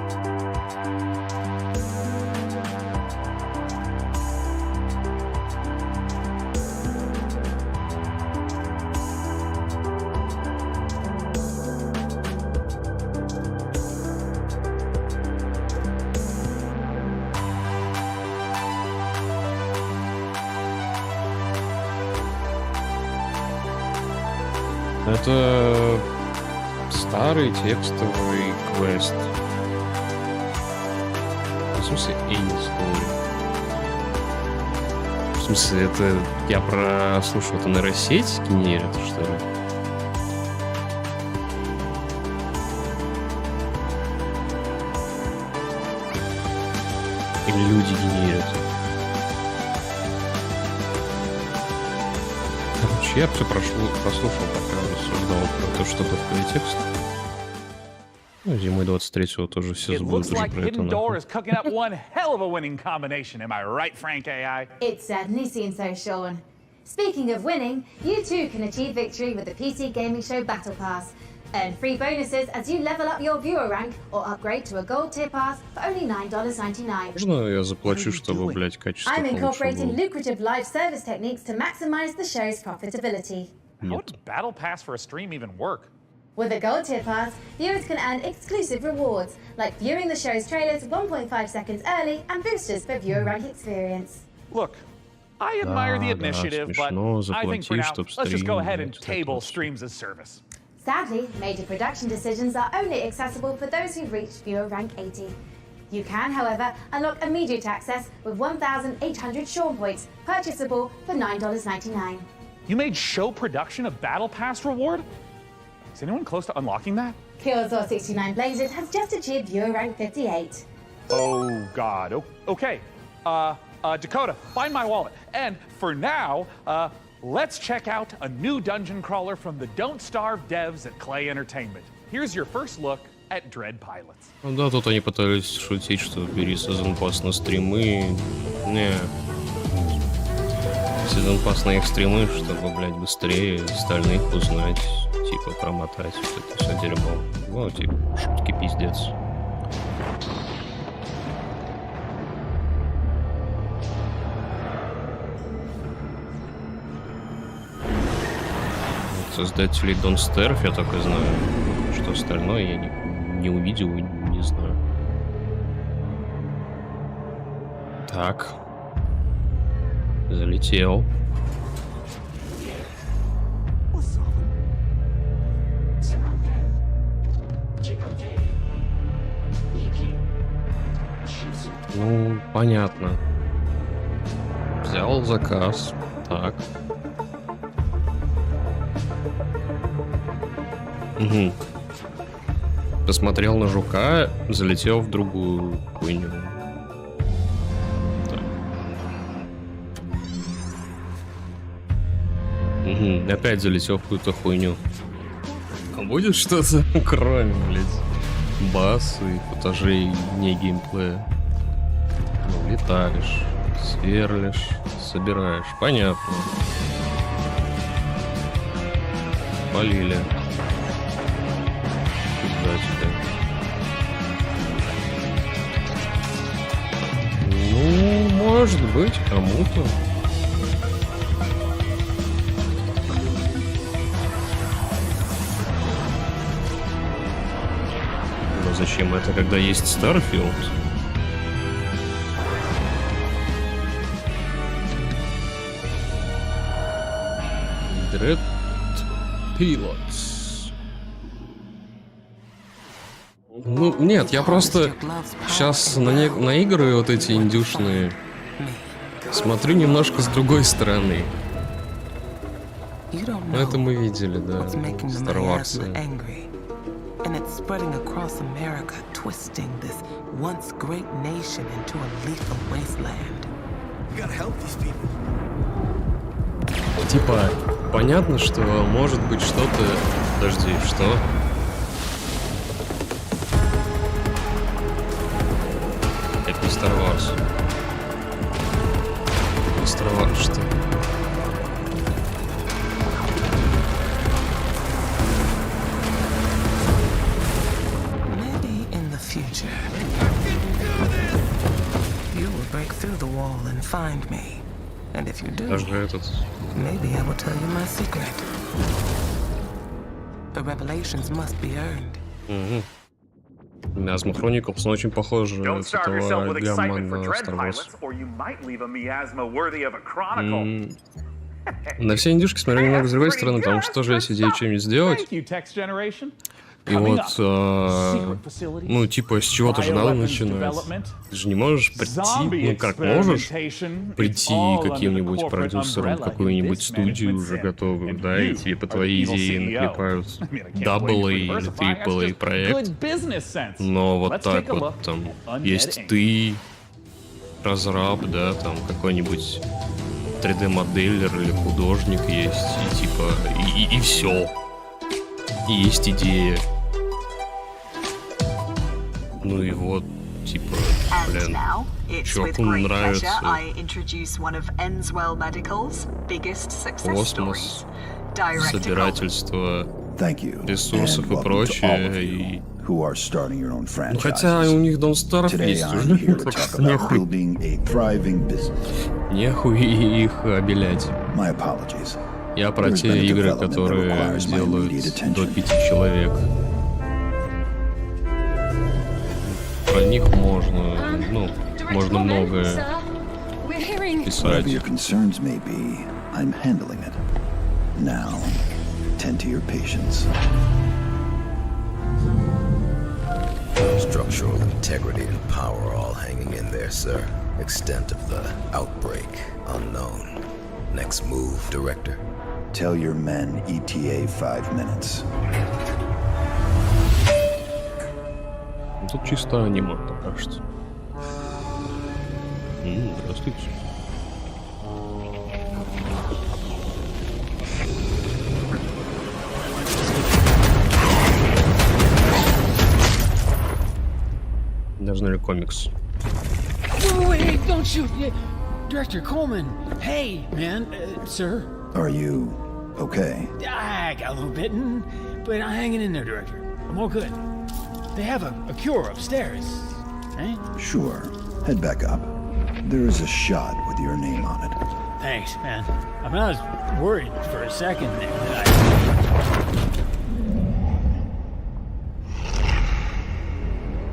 Это старый текстовый квест. В смысле, Story. В смысле, это я прослушал, это нейросеть генерит, что ли? Или люди генерят? Короче, я все прослушал, пока рассуждал про то, что такое текст. Ну, зимой 23-го тоже все забудут уже про это. Hidden Door is cooking up one hell of a winning combination. Am I right, Frank AI? It certainly seems so, Sean. Speaking of winning, you too can achieve victory with the PC Gaming Show Battle Pass. Earn free bonuses as you level up your viewer rank or upgrade to a gold tier pass for only $9.99. Можно я заплачу, чтобы, блядь, качество I'm получше incorporating было? lucrative live service techniques to maximize the show's profitability. How would Battle Pass for a stream even work? With a gold tier pass, viewers can earn exclusive rewards, like viewing the show's trailers 1.5 seconds early and boosters for viewer rank experience. Look, I admire the initiative, but I think for now, let's just go ahead and table streams as service. Sadly, major production decisions are only accessible for those who've reached viewer rank 80. You can, however, unlock immediate access with 1,800 Sean points, purchasable for $9.99. You made show production a Battle Pass reward? Is anyone close to unlocking that? Killsaw 69 Blazes has just achieved viewer rank 58. Oh, God. Okay. Dakota, find my wallet. And for now, let's check out a new dungeon crawler from the Don't Starve devs at Clay Entertainment. Here's your first look at Dread Pilots. Ну да, тут они пытались шутить, что бери сезон пасс на стримы. Не. Сезон пасс на их стримы, чтобы, блядь, быстрее остальных узнать, типа, промотать вот это все дерьмо. Ну, типа, шутки пиздец. Создателей Don't Starve я только знаю, что остальное я не увидел и не знаю. Так. Залетел. Понятно. Взял заказ. Так. Угу. Посмотрел на жука, залетел в другую хуйню. Так. Угу. Опять залетел в какую-то хуйню. А будет что-то кроме, блядь, бас и футажей не геймплея? Ну, летаешь, сверлишь, собираешь. Понятно. Полили. Пизда тебе. Ну, может быть, кому-то. Но зачем это, когда есть Starfield? Dread Pilots. Ну, нет, я просто сейчас на игры вот эти индюшные смотрю немножко с другой стороны. Ну, это мы видели, да, Star Wars. And it's spreading across America, twisting this once great nation into a lethal wasteland. You gotta help these people. Типа, понятно, что может быть что-то... Подожди, что? Это не Star Wars. Не Star Wars, что? Maybe in the future, you will break through the wall and find me. And if you do, maybe I will tell you my secret. The revelations must be earned. Miasma Chronicles, ну, очень похоже с этого гамма на Star Wars. На все индюшки смотрю немного с другой стороны, потому что тоже есть идея что-нибудь сделать. И вот, ну, типа, с чего-то же надо начинать. Ты же не можешь прийти, ну, как можешь прийти каким-нибудь продюсером в какую-нибудь студию уже готовую, да, и тебе по твоей идее наклепают дабл-A или трипл-A проект. Но вот так вот, там, есть ты, разраб, да, там, какой-нибудь 3D-моделлер или художник есть, и типа, и все. И есть идея. Ну и вот, типа, блин, чуваку нравится космос, собирательство ресурсов и прочее, и... Ну, хотя у них Don't Starve есть уже, так нехуй их обелять. Я про те игры, которые делают до 5 человек. Про них можно, ну, можно многое писать. Structural integrity and power all hanging in there, sir. Extent of the outbreak unknown. Next move, Director. Tell your men ETA 5 minutes. Тут чисто аниме, пока что. Здравствуйте. Должны ли комикс? Wait, don't shoot! Director Coleman! Hey, man, sir. Are you okay? I got a little bitten, but I'm hanging in there, Director. I'm all good. They have a cure upstairs, right? Sure. Head back up. There is a shot with your name on it. Thanks, man. I mean, I was worried for a second there that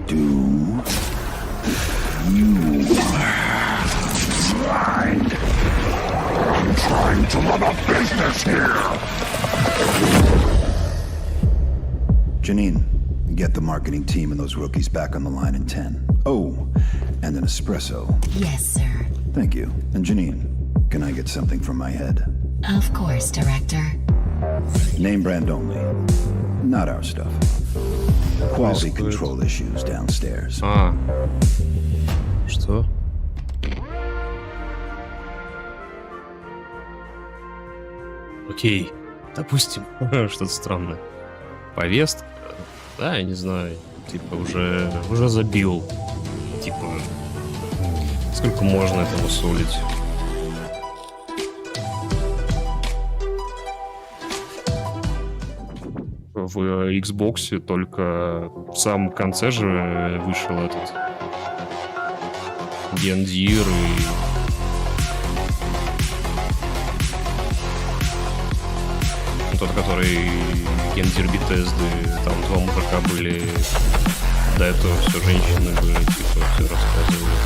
Do you mind? I'm trying to run a business here. Janine, Get the marketing team and those rookies back on the line in 10. Oh, and an espresso. Yes, sir. Thank you. And Janine, can I get something from my head? Of course, Director. Name brand only. Not our stuff. Quality control issues downstairs. Что? Окей, допустим, что-то странное. Повестка? Да, я не знаю. Типа уже забил. Типа, сколько можно этому сулить? В Xbox только в самом конце же вышел этот Гендир и тот, который Гендир Бетезды, там два мужика были, до этого все женщины были, типа все рассказывали.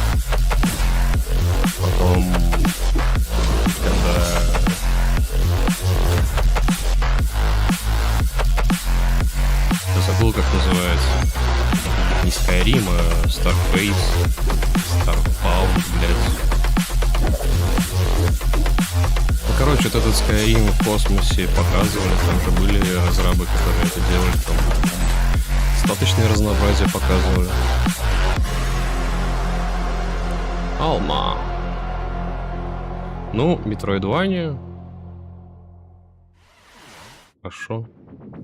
Потом, когда я забыл, как называется. Не Skyrim, а Starface, Starbound, блядь. Ну, короче, вот этот Skyrim в космосе показывали, там же были разрабы, которые это делали, там достаточное разнообразие показывали. Алма. Ну, Metroidvania. Хорошо.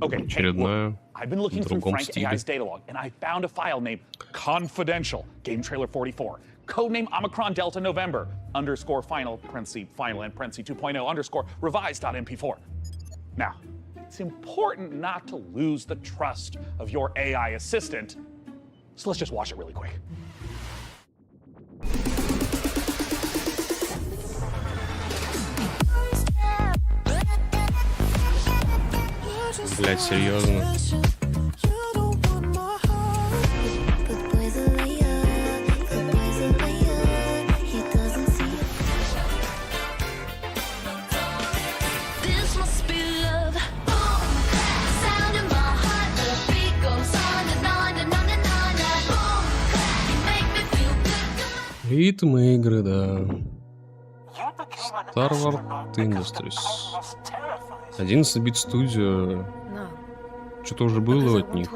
Очередная. I've been looking through Frank AI's data log, and I found a file named Confidential, Game Trailer 44. Codename Omicron Delta November, _ final, parenthesis, final, and parenthesis 2.0, _ revised.mp4. Now, it's important not to lose the trust of your AI assistant, so let's just watch it really quick. Блять, серьезно. Ритм игры, да. Star Wars Industries. 11-бит студия. Что-то уже было от них.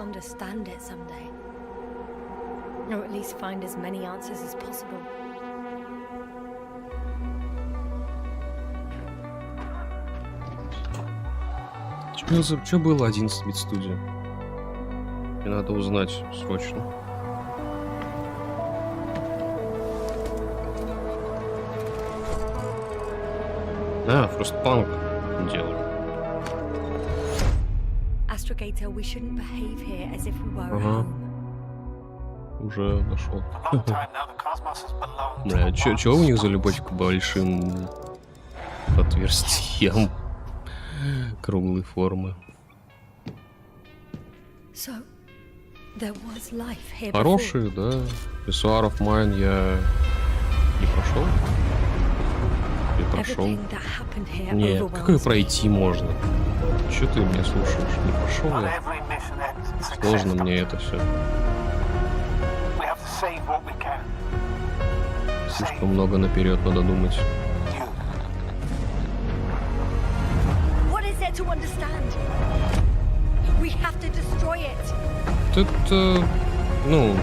Что было 11-бит студия? Мне надо узнать срочно. Frostpunk делали. Уже дошел. Бля, чё у них за любовь к большим отверстиям круглой формы? Хорошие, да. Pursuit of Mine я не прошел. Прошел. Нет, как ее пройти можно? Че ты меня слушаешь? Не пошел я. Сложно мне это все. Слишком много наперед надо думать. Это, ну,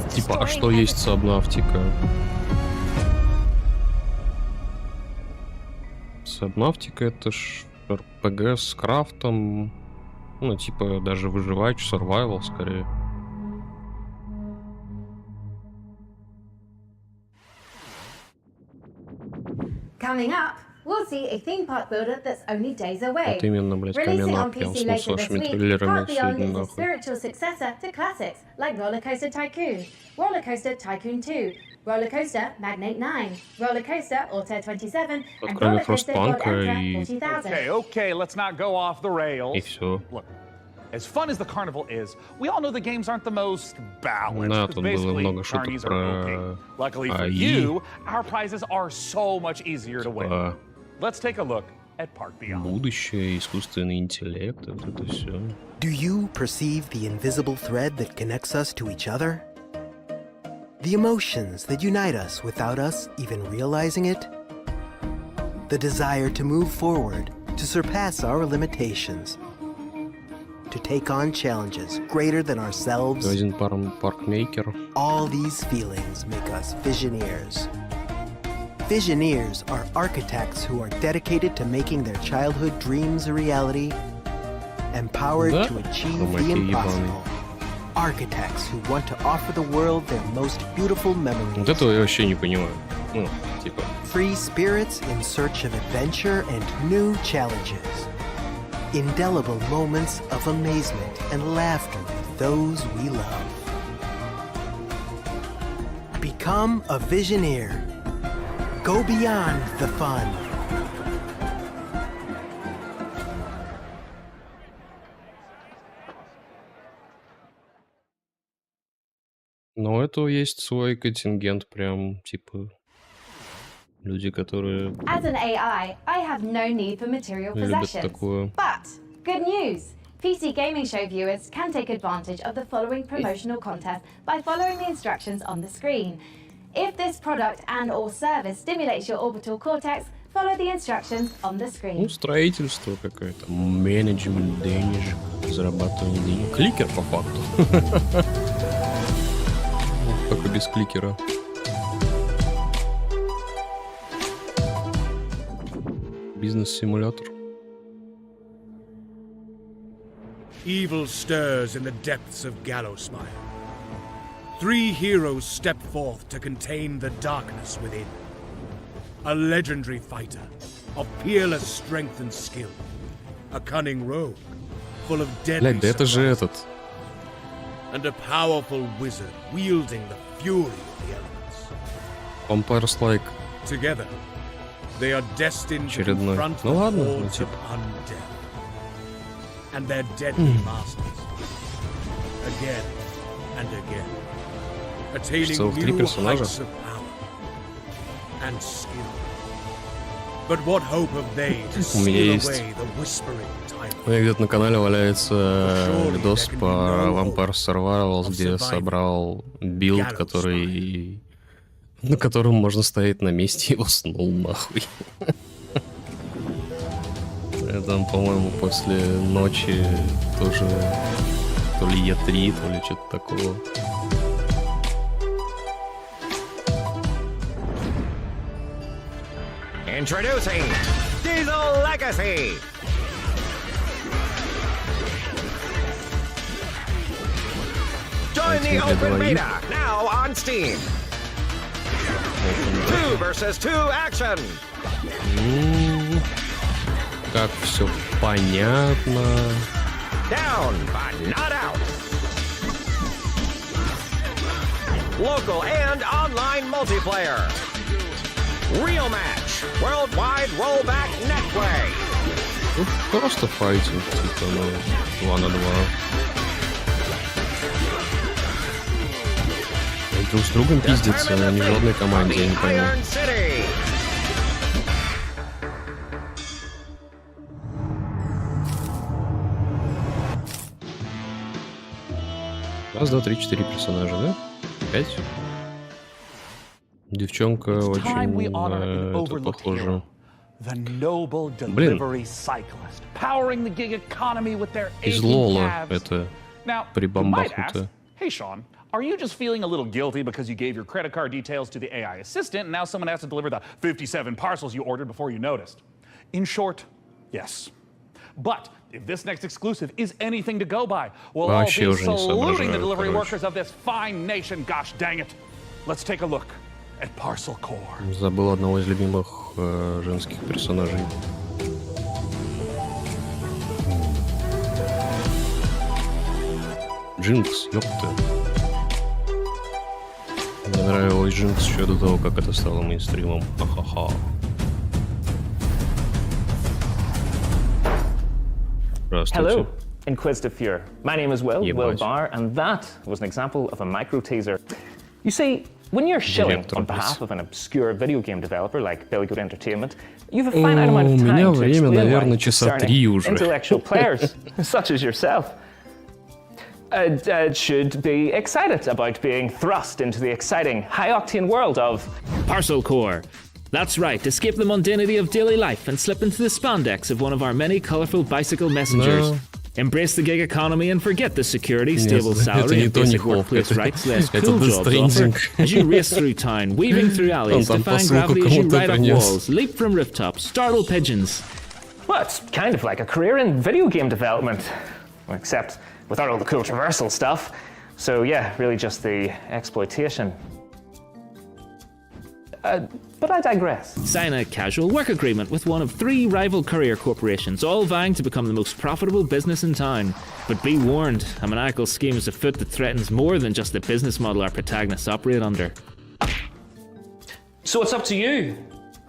типа, а что есть сабнавтика? Сабнавтика — это ж РПГ с крафтом, ну, типа, даже выживач, survival скорее. Coming up, we'll see a theme park builder that's only days away. Вот именно, блядь, Releasing on камин-ап, я PC уснул с later this вашими week, трейлерами Park Beyond сегодня is a нахуй. spiritual successor to classics like Roller Coaster Tycoon, Roller Coaster Tycoon 2, Roller Coaster Magnate 9, Roller Coaster Altair 27, and Roller Coaster God Emperor 40,000. Okay, let's not go off the rails. И все. Look, as fun as the carnival is, we all know the games aren't the most balanced. Да, 'Cause тут было basically, много шуток carnies are OP. про Luckily for АИ. you, our prizes are so much easier to win. Let's take a look at Park Beyond. Будущее, искусственный интеллект, вот это все. Do you perceive the invisible thread that connects us to each other? The emotions that unite us without us even realizing it? The desire to move forward, to surpass our limitations, to take on challenges greater than ourselves. Один паркмейкер. All these feelings make us Visioneers. Visioneers are architects who are dedicated to making their childhood dreams a reality, empowered to achieve the impossible. Architects who want to offer the world their most beautiful memories. Вот этого я вообще не понимаю. Ну, типа. Free spirits in search of adventure and new challenges. Indelible moments of amazement and laughter with those we love. Become a Visioneer. Go beyond the fun. Но у этого есть свой контингент, прям, типа, люди, которые As an AI, I have no need for material любят possessions. такое. But good news! PC Gaming Show viewers can take advantage of the following promotional content by following the instructions on the screen. If this product and/or service stimulates your orbital cortex, follow the instructions on the screen. Ну, строительство какое-то, менеджмент денежек, зарабатывание денег. Кликер, по факту. Только без кликера. Бизнес-симулятор. Evil stirs in the depths of Gallowsmire. 3 heroes step forth to contain the darkness within. A legendary fighter of peerless strength and skill. A cunning rogue, full of deadly Блядь, да это же этот. And a powerful wizard wielding the fury of the elements. Vampires like. Together, they are destined to Очередной. confront Ну the ладно, ну hordes of типа. undead and their deadly masters. Again and again. Attaining Целых 3 new персонажа. heights of power and skill. But what hope have they to У меня seal есть. away the whispering tyrant? У меня где-то на канале валяется видос по Vampire Survivals, где я собрал билд, который... на котором можно стоять на месте и уснул нахуй. Я там, по-моему, после ночи тоже то ли Е3, то ли что-то такого. Introducing Diesel Legacy! Join the open beta, now on Steam! 2 versus 2 action! Как все понятно. Down, but not out! Local and online multiplayer! Real match! Worldwide rollback netplay! Ну, просто файтинг, типа, ну, 2 на 2. Они друг с другом пиздятся, они в одной команде, я не пойму. Раз, два, три, 4 персонажа, да? 5? Девчонка очень это похожа. Блин, из Лола это прибамбахнутое. Hey, Sean, are you just feeling a little guilty because you gave your credit card details to the AI assistant and now someone has to deliver the 57 parcels you ordered before you noticed? In short, yes. But if this next exclusive is anything to go by, we'll all be saluting the delivery workers of this fine nation, gosh dang it. Let's take a look at Parcel Core. Забыл одного из любимых женских персонажей. Джинкс, ёпта. Мне нравилась Джинкс еще до того, как это стало мейнстримом. Ха-ха-ха. Hello, Inquisitive Fear. My name is Will Barr, and that was an example of a micro teaser. You see, When you're shilling on behalf of an obscure video game developer like Billy Goat Entertainment, you have a finite amount of time to explain why discerning intellectual players, such as yourself, should be excited about being thrust into the exciting, high-octane world of Parcel Core. That's right, escape the mundanity of daily life and slip into the spandex of one of our many colorful bicycle messengers. Embrace the gig economy and forget the security, stable salary, and basic workplace rights less cool jobs offer as you race through town, weaving through alleys, defying gravity as you ride up walls, leap from rooftops, startle pigeons. Well, it's kind of like a career in video game development, except without all the cool traversal stuff. So yeah, really just the exploitation. But I digress. Sign a casual work agreement with one of 3 rival courier corporations, all vying to become the most profitable business in town. But be warned, a maniacal scheme is afoot that threatens more than just the business model our protagonists operate under. So it's up to you,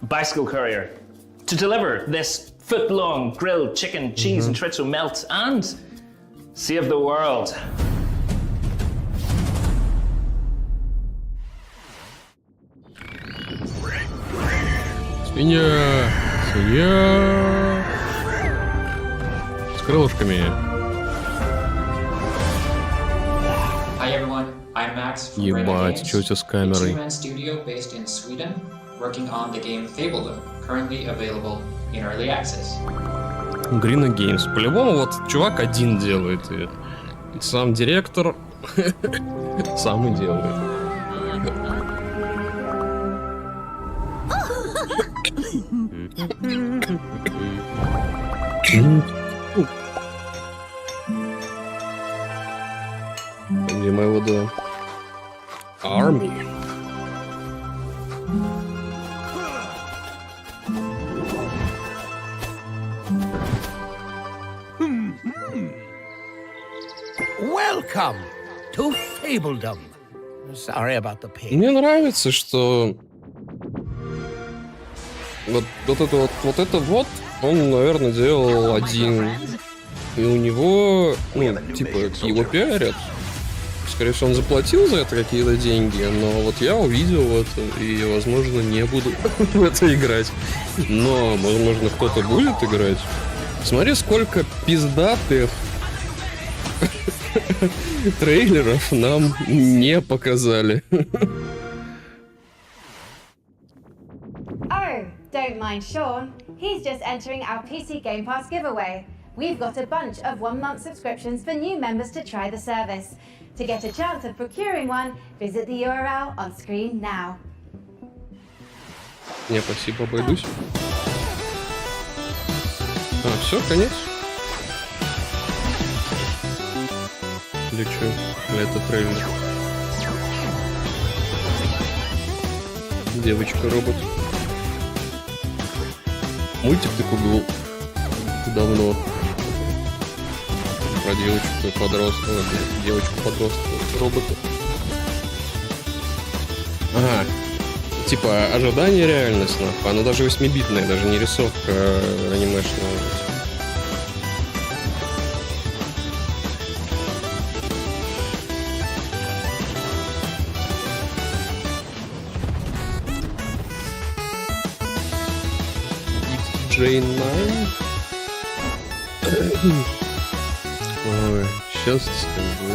bicycle courier, to deliver this foot-long grilled chicken, cheese, and chorizo melt and save the world. Свинья! Свинья! С крылышками. Hi everyone, I'm Max from Ебать, что у тебя с камерой? a two-man studio based in Sweden, working on the game Fable, currently available in early access. Green Games. По-любому вот чувак один делает ее. Сам директор сам и делает. Где моя вода? Армия. Welcome to Fabledom. Sorry about the pain. Мне нравится, что вот это он, наверное, делал один. И у него, типа, его пиарят. Скорее всего, он заплатил за это какие-то деньги, но вот я увидел это, и, возможно, не буду в это играть. Но, возможно, кто-то будет играть. Смотри, сколько пиздатых трейлеров нам не показали. Oh, don't mind Sean. He's just entering our PC Game Pass giveaway. We've got a bunch of 1-month subscriptions for new members to try the service. To get a chance of procuring one, visit the URL on screen now. Не, спасибо, обойдусь. Все, конец. Или что? Или это трейлер? Девочка-робот. Мультик такой был давно. Про девочку-подростка, девочку-подростка, робота. Ага. Типа ожидание реальность, нахуй. Оно даже 8-битное, даже не рисовка анимешная. Джейн Майн. Ой, сейчас скажу.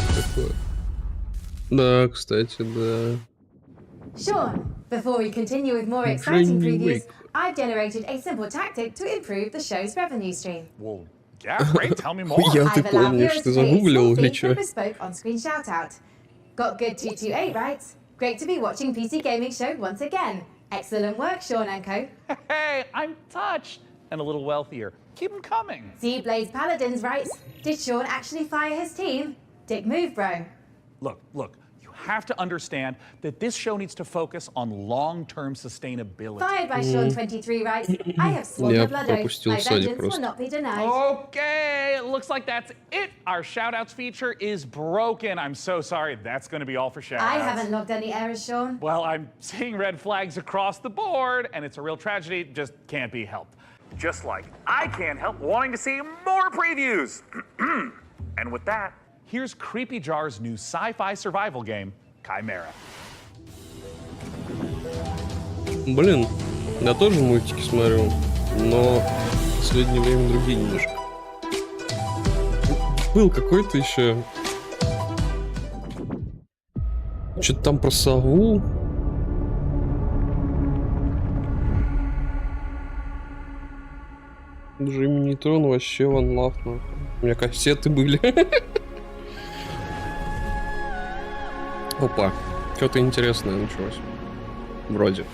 Что такое? Да, кстати, да. Sean, before we continue with more exciting previews, I've generated a simple tactic to improve the show's revenue stream. Well, yeah, great. Tell me more. I've allowed viewers to pay a small fee for a bespoke on-screen shout-out. Got good 228, right? Great to be watching PC Gaming Show once again. Excellent work, Sean and co. Hey, I'm touched and a little wealthier. Keep them coming. See Blaze Paladins, right? Did Sean actually fire his team? Dick move, bro. Look. You have to understand that this show needs to focus on long-term sustainability. Fired by Sean 23, right? I have sworn the blood oath. My vengeance will not be denied. Okay, it looks like that's it. Our shoutouts feature is broken. I'm so sorry. That's going to be all for shoutouts. I haven't logged any errors, Sean. Well, I'm seeing red flags across the board, and it's a real tragedy. It just can't be helped. Just like I can't help wanting to see more previews. And with that, here's Creepy Jar's new sci-fi survival game, Chimera. Блин, я тоже мультики смотрю, но в последнее время другие немножко. Был какой-то еще... Что-то там про сову. Джимми Нейтрон вообще ван лав, нахуй. У меня кассеты были. Опа, что-то интересное началось. Вроде.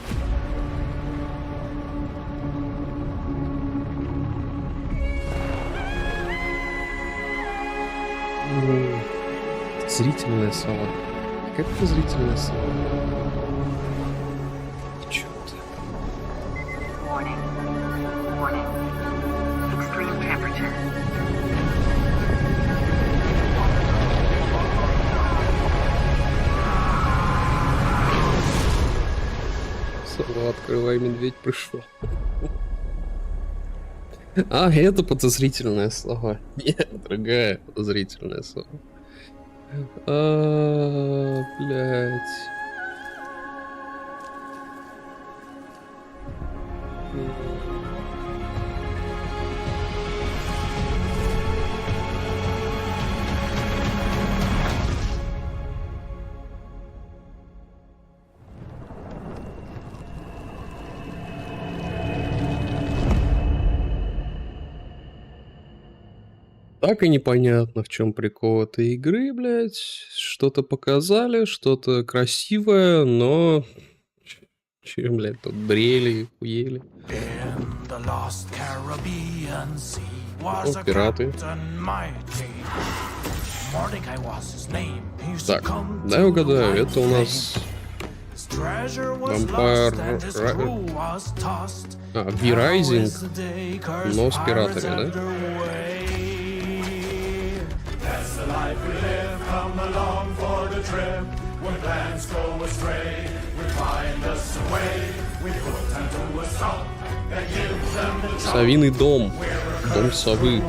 Зрительная сова. Какая-то зрительная сова. Чё ты? Сова, открывай, медведь пришел. А, это подозрительная сова. Нет, другая подозрительная сова. Блять. Так и непонятно, в чем прикол этой игры, блядь. Что-то показали, что-то красивое, но... Че, блядь, тут брели, хуели. О, пираты. Так, дай угадаю, это у нас... Vampire... V-Rising, но с пиратами, да? Life we live, come along for the trip. When plans go astray, we find us a way. We put them to a stop and give them the job. Совиный дом. Дом совы.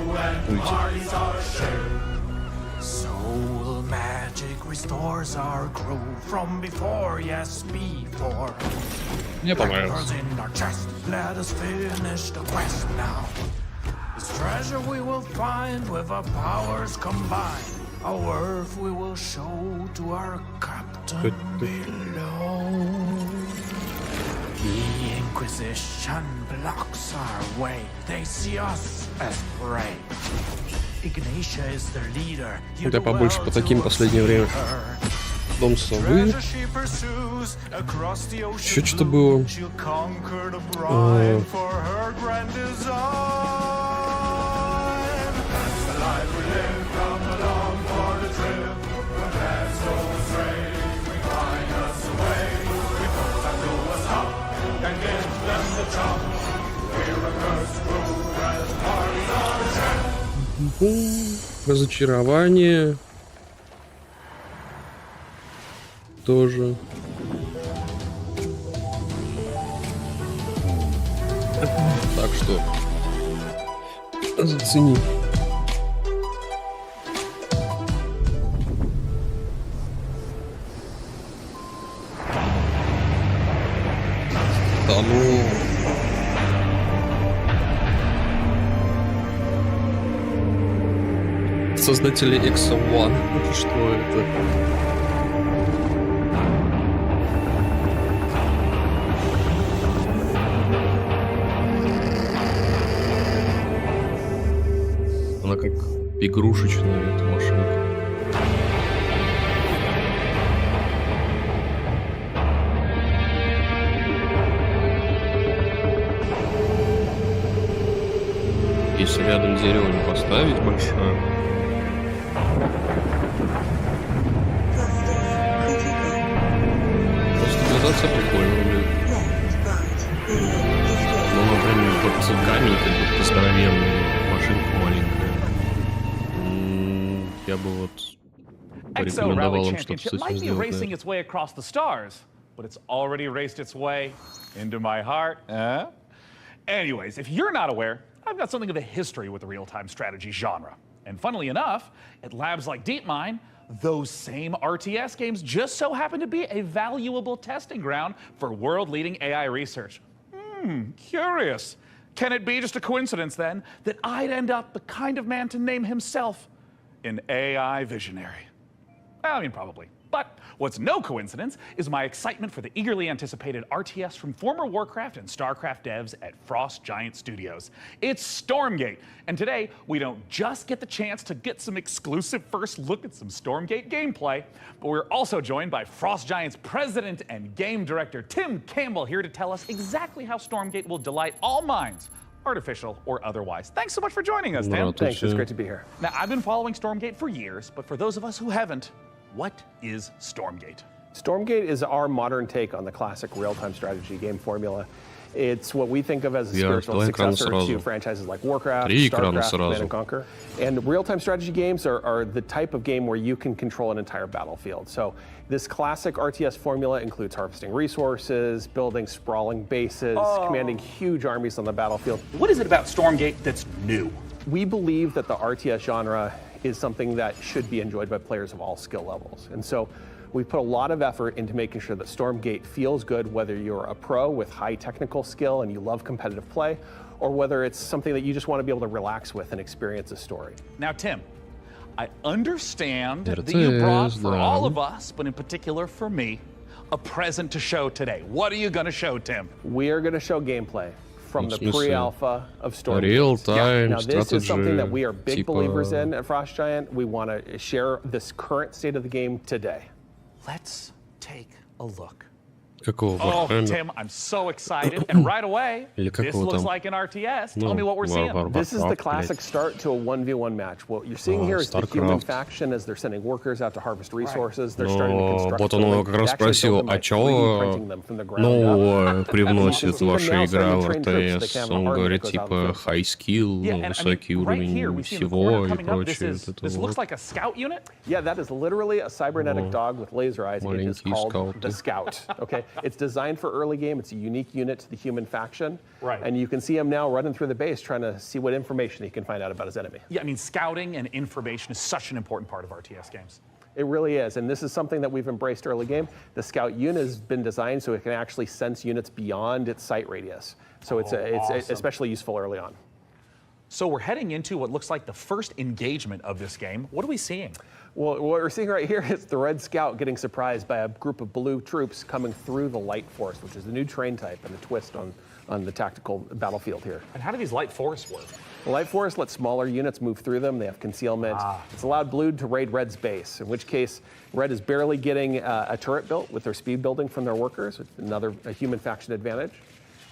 Soul magic restores our crew from before, yes, before. Мне понравилось. Let us finish the quest now. This treasure we will find with our powers combined. Our worth we will show to our captain below. The Inquisition blocks our way. They see us as prey. Ignatia is the leader. Я побольше по таким в последнее время. Дом совы. Еще что-то было. Разочарование. Тоже. Так что зацени. Да ну. Создатели X1. Что это? Она как игрушечная эта машинка. Если рядом дерево не поставить большое. Стабилизация прикольная, блин. Ну, например, вот камень, как будто здоровенный, машинка маленькая. Я бы вот порекомендовал им что-то с этим сделать. But it's already raced its way into my heart. Anyways, if you're not aware, I've got something of a history with the real-time strategy genre. And funnily enough, at labs like DeepMind, those same RTS games just so happen to be a valuable testing ground for world-leading AI research. Curious. Can it be just a coincidence, then, that I'd end up the kind of man to name himself an AI visionary? Well, I mean, probably. But what's no coincidence is my excitement for the eagerly anticipated RTS from former Warcraft and StarCraft devs at Frost Giant Studios. It's Stormgate, and today we don't just get the chance to get some exclusive first look at some Stormgate gameplay, but we're also joined by Frost Giant's president and game director Tim Campbell here to tell us exactly how Stormgate will delight all minds, artificial or otherwise. Thanks so much for joining us, Tim. Thanks, it's great to be here. Now, I've been following Stormgate for years, but for those of us who haven't, what is Stormgate? Stormgate is our modern take on the classic real-time strategy game formula. It's what we think of as a spiritual successor to franchises like Warcraft, StarCraft, Command & Conquer. And real-time strategy games are the type of game where you can control an entire battlefield. So this classic RTS formula includes harvesting resources, building sprawling bases, commanding huge armies on the battlefield. What is it about Stormgate that's new? We believe that the RTS genre is something that should be enjoyed by players of all skill levels. And so we put a lot of effort into making sure that Stormgate feels good, whether you're a pro with high technical skill and you love competitive play, or whether it's something that you just want to be able to relax with and experience a story. Now, Tim, I understand that you brought for all of us, but in particular for me, a present to show today. What are you going to show, Tim? We are going to show gameplay from the pre-alpha of Stormgate. Real-time Now, this is something that we are big believers in at Frost Giant. We want to share this current state of the game today. Let's take a look. Какого Tim, I'm so excited. And right away, this looks like an RTS. Tell me what we're seeing. This is the classic start to a 1v1 match. What you're seeing here is the human faction as they're sending workers out to harvest resources. They're starting to construct. Вот он как раз спросил, а чего нового привносит ваша игра в RTS? Он говорит, типа, high skill, высокий уровень всего и прочее. This looks like a scout unit? Yeah, that is literally a cybernetic dog with laser eyes. It is called the Scout. Okay. It's designed for early game. It's a unique unit to the human faction. Right. And you can see him now running through the base trying to see what information he can find out about his enemy. Yeah, I mean, scouting and information is such an important part of RTS games. It really is. And this is something that we've embraced early game. The Scout unit has been designed so it can actually sense units beyond its sight radius. So it's awesome. Especially useful early on. So we're heading into what looks like the first engagement of this game. What are we seeing? Well, what we're seeing right here is the Red Scout getting surprised by a group of blue troops coming through the Light Force, which is the new train type and a twist on the tactical battlefield here. And how do these Light Force work? The Light Force lets smaller units move through them. They have concealment. It's allowed Blue to raid Red's base, in which case Red is barely getting a turret built with their speed building from their workers, which is a human faction advantage.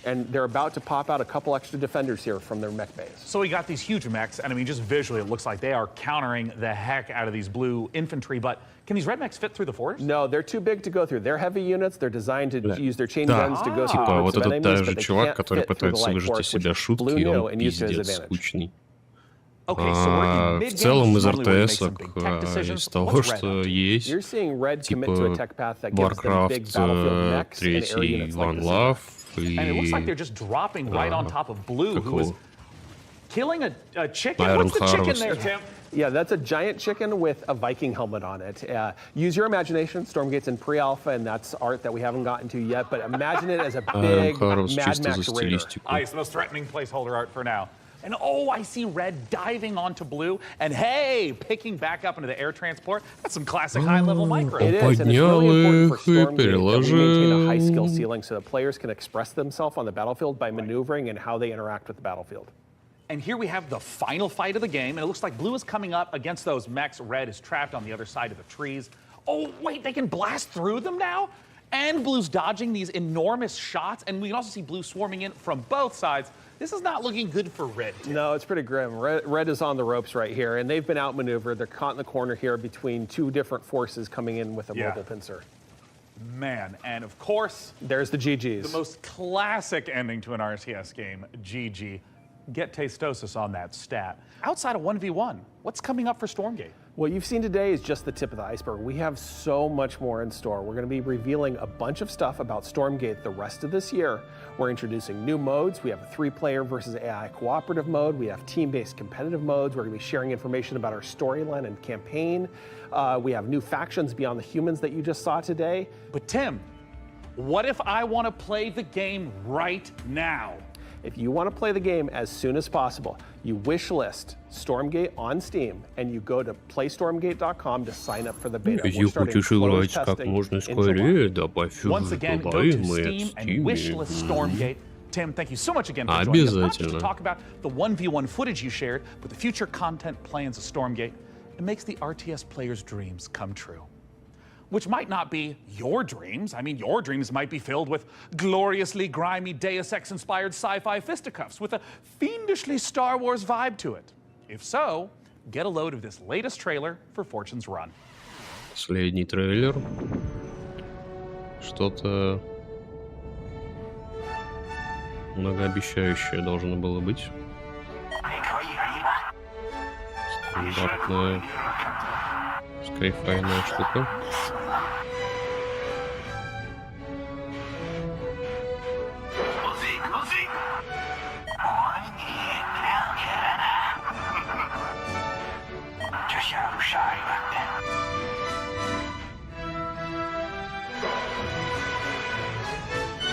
And they're about to pop out a couple extra defenders here from their mech base. So we got these huge mechs, and I mean, just visually, it looks like they are countering the heck out of these blue infantry, but can these red mechs fit through the forest? No, they're too big to go through. They're heavy units. They're designed to use their chain guns to go through типа вот of этот enemies, же but they чувак, can't который fit through the пытается Light выжать из Force, себя which шутки, Blue и knew он and used to his пиздец advantage. скучный. Okay, so we're in В целом из mid-game, RTS-ок, из того, что есть, You're seeing Red commit to a tech path that gives them Warcraft big battlefield mechs and air 3, units like One this. Love, And it looks like they're just dropping right on top of Blue, who is killing a chicken. Iron What's the chicken Harvest. there, Tim? Yeah, that's a giant chicken with a Viking helmet on it. Use your imagination. Stormgate's in pre-alpha, and that's art that we haven't gotten to yet, but imagine it as a big Mad Max Raider. It's the most threatening placeholder art for now. And oh, I see Red diving onto Blue, and hey, picking back up into the air transport. That's some classic high-level micro. It is, and it's really important for Stormgate that we maintain a high skill ceiling so that players can express themselves on the battlefield by maneuvering and how they interact with the battlefield. And here we have the final fight of the game, and it looks like Blue is coming up against those mechs. Red is trapped on the other side of the trees. Oh, wait, they can blast through them now? And Blue's dodging these enormous shots, and we can also see Blue swarming in from both sides. This is not looking good for Red. No, it's pretty grim. Red is on the ropes right here, and they've been outmaneuvered. They're caught in the corner here between two different forces coming in with a mobile pincer. Man, and of course, there's the GGs. The most classic ending to an RTS game, GG. get Tastosis on that stat. Outside of 1v1, what's coming up for Stormgate? What you've seen today is just the tip of the iceberg. We have so much more in store. We're going to be revealing a bunch of stuff about Stormgate the rest of this year. We're introducing new modes. We have a 3-player versus AI cooperative mode. We have team-based competitive modes. We're going to be sharing information about our storyline and campaign. We have new factions beyond the humans that you just saw today. But Tim, what if I want to play the game right now? If you want to play the game as soon as possible, you wish list Stormgate on Steam and you go to playstormgate.com to sign up for the beta. We're starting closed testing in July. Once again, go to Steam and wish list Stormgate. Tim, thank you so much again for joining us, not just to talk about the 1v1 footage you shared, but the future content plans of Stormgate. It makes the RTS players' dreams come true. Which might not be your dreams. I mean, your dreams might be filled with gloriously grimy Deus Ex-inspired sci-fi fisticuffs with a fiendishly Star Wars vibe to it. If so, get a load of this latest trailer for Fortune's Run. Последний трейлер. Что-то многообещающее должно было быть. Стандартная скайфайная штука.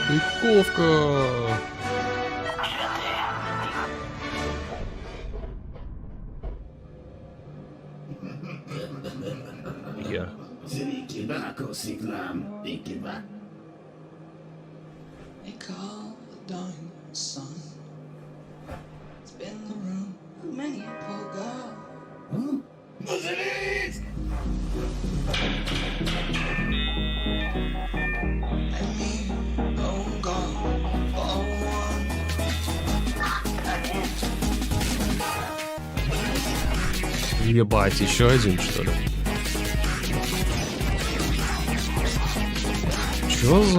Стыковка! Я. They call the dying sun. It's been the room of many a poor girl. And me, oh God, for one. Ебать, еще один, что ли? Чё за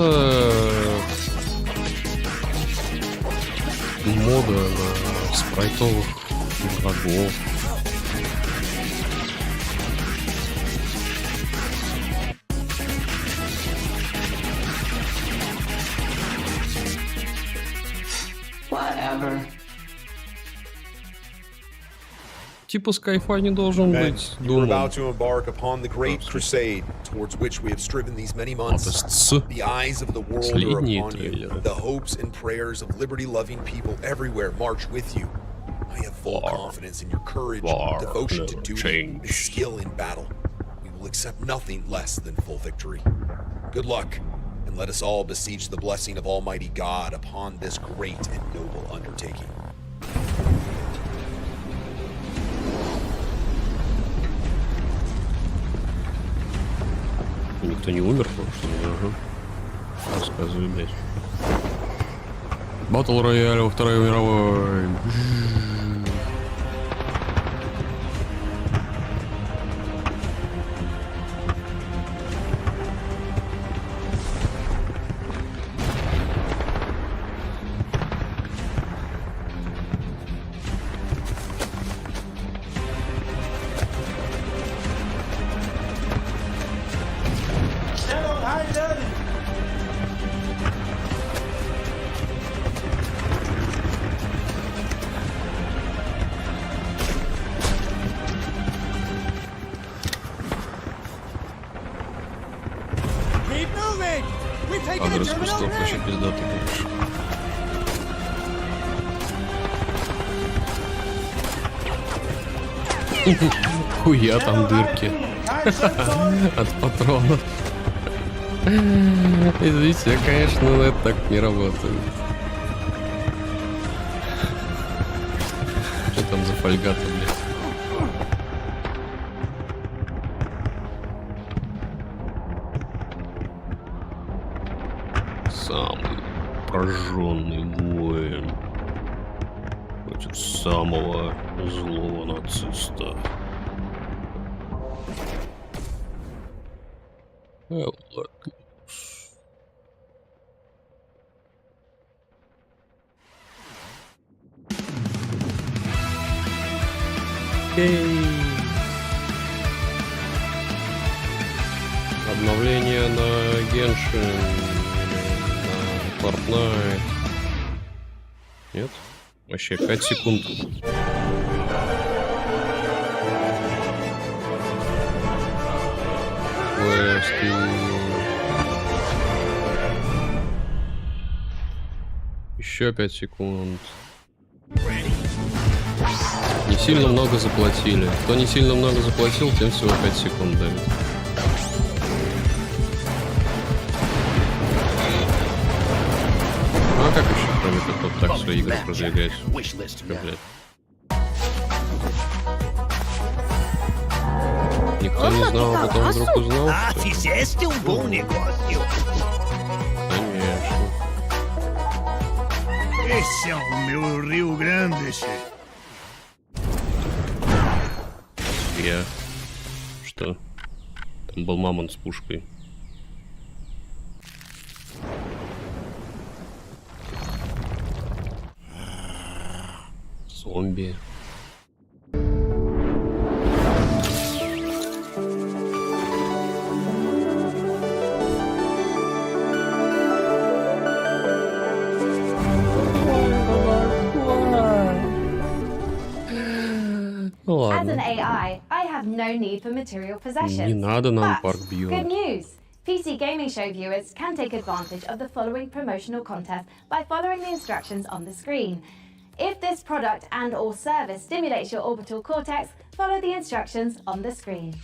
мода на спрайтовых врагов? Whatever. Типа Skyfy не должен быть We're about to embark upon the great crusade towards which we have striven these many months. The eyes of the world are upon you. The hopes and prayers of liberty-loving people everywhere march with you. I have full confidence in your courage, devotion to duty, and skill in battle. We will accept nothing less than full victory. Good luck, and let us all beseech the blessing of Almighty God upon this great and noble undertaking. Никто не умер, что ли? Ага. Рассказывай, блядь. Батл рояль во Второй мировой. Адрес кустов вообще пиздатый, конечно. Хуя там дырки от патронов. Извините, конечно, это так не работает. Что там за фольга-то, блядь? Самый прожженный воин против самого злого нациста. Обновление на Genshin, на Fortnite. Нет? Вообще 5 секунд. Квесты. Еще 5 секунд. Не сильно много заплатили. Кто не сильно много заплатил, тем всего 5 секунд дают. Ну а как еще, кроме как вот так свои игры продвигать? Блядь. Никто не знал, а потом вдруг узнал. Конечно. Esse é o meu Rio Grande, chefe. Я. Что? Там был мамонт с пушкой. Зомби. As an AI, I have no need for material possessions. Не надо нам But парк Бьорн. good news! PC Gaming Show viewers can take advantage of the following promotional contest by following the instructions on the screen. If this product and/or service stimulates your orbital cortex, follow the instructions on the screen.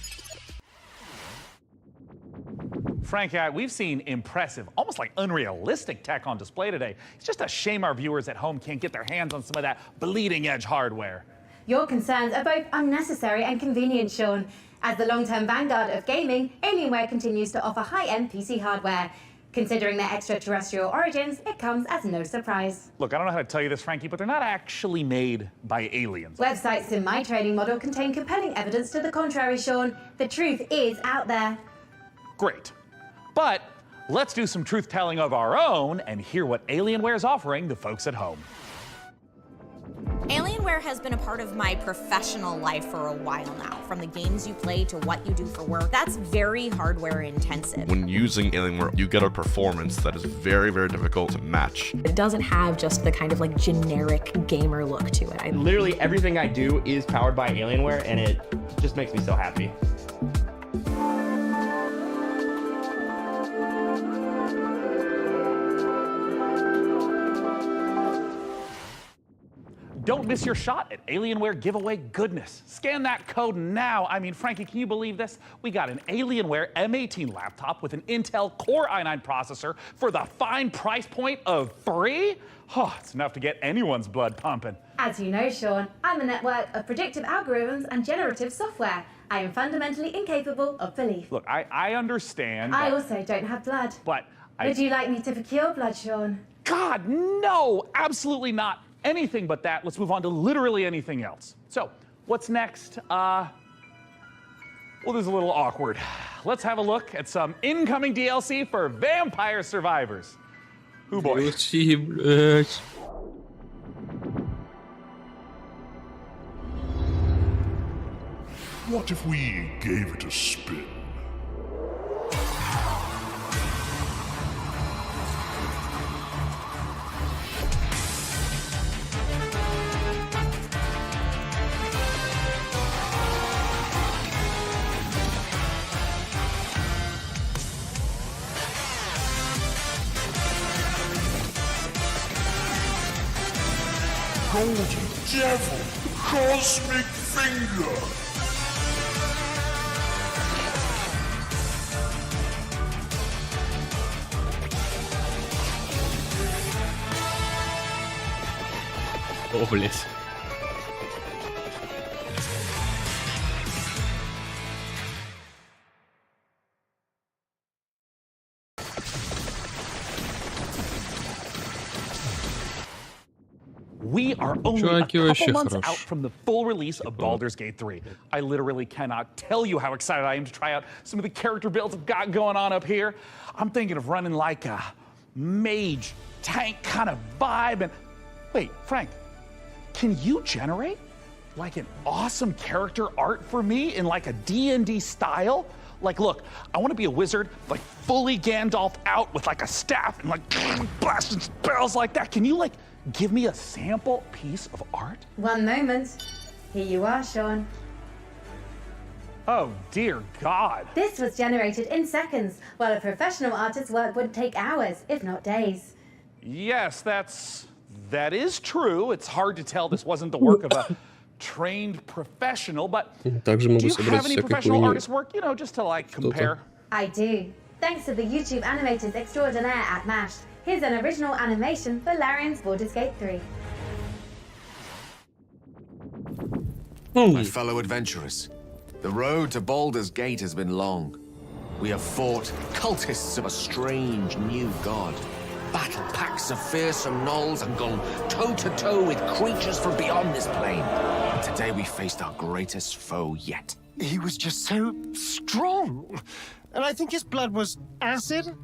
Frank, we've seen impressive, almost like unrealistic tech on display today. It's just a shame our viewers at home can't get their hands on some of that bleeding-edge hardware. Your concerns are both unnecessary and convenient, Sean. As the long-term vanguard of gaming, Alienware continues to offer high-end PC hardware. Considering their extraterrestrial origins, it comes as no surprise. Look, I don't know how to tell you this, Frankie, but they're not actually made by aliens. Websites in my trading model contain compelling evidence to the contrary, Sean. The truth is out there. Great. But let's do some truth-telling of our own and hear what Alienware is offering the folks at home. Alienware has been a part of my professional life for a while now. From the games you play to what you do for work, that's very hardware intensive. When using Alienware, you get a performance that is very, very difficult to match. It doesn't have just the kind of like generic gamer look to it. Literally everything I do is powered by Alienware, and it just makes me so happy. Don't miss your shot at Alienware giveaway goodness. Scan that code now. I mean, Frankie, can you believe this? We got an Alienware M18 laptop with an Intel Core i9 processor for the fine price point of free? Oh, it's enough to get anyone's blood pumping. As you know, Sean, I'm a network of predictive algorithms and generative software. I am fundamentally incapable of belief. Look, I understand. I also don't have blood. But Would you like me to procure blood, Sean? God, no! Absolutely not. Anything but that. Let's move on to literally anything else. So, what's next? Well, this is a little awkward. Let's have a look at some incoming DLC for Vampire Survivors. Ooh boy. What if we gave it a spin? Golden Devil, Cosmic Finger. О, блядь. We are only a couple months out from the full release of Baldur's Gate 3. I literally cannot tell you how excited I am to try out some of the character builds I've got going on up here. I'm thinking of running like a mage tank kind of vibe. And wait, Frank, can you generate? like an awesome character art for me in like a D&D style? Like, look, I want to be a wizard, like fully Gandalf out with like a staff and like blasting spells like that. Can you like give me a sample piece of art? One moment. Here you are, Sean. Oh, dear God. This was generated in seconds, while a professional artist's work would take hours, if not days. Yes, that is true. It's hard to tell this wasn't the work of a trained professional, but do you have any professional artist work, you know, just to like compare? I do. Thanks to the YouTube animators extraordinaire at MASH. Here's an original animation for Larian's Baldur's Gate 3. My fellow adventurers, the road to Baldur's Gate has been long. We have fought cultists of a strange new god, battled packs of fearsome gnolls, and gone toe-to-toe with creatures from beyond this plane. And today we faced our greatest foe yet. He was just so strong. And I think his blood was acid?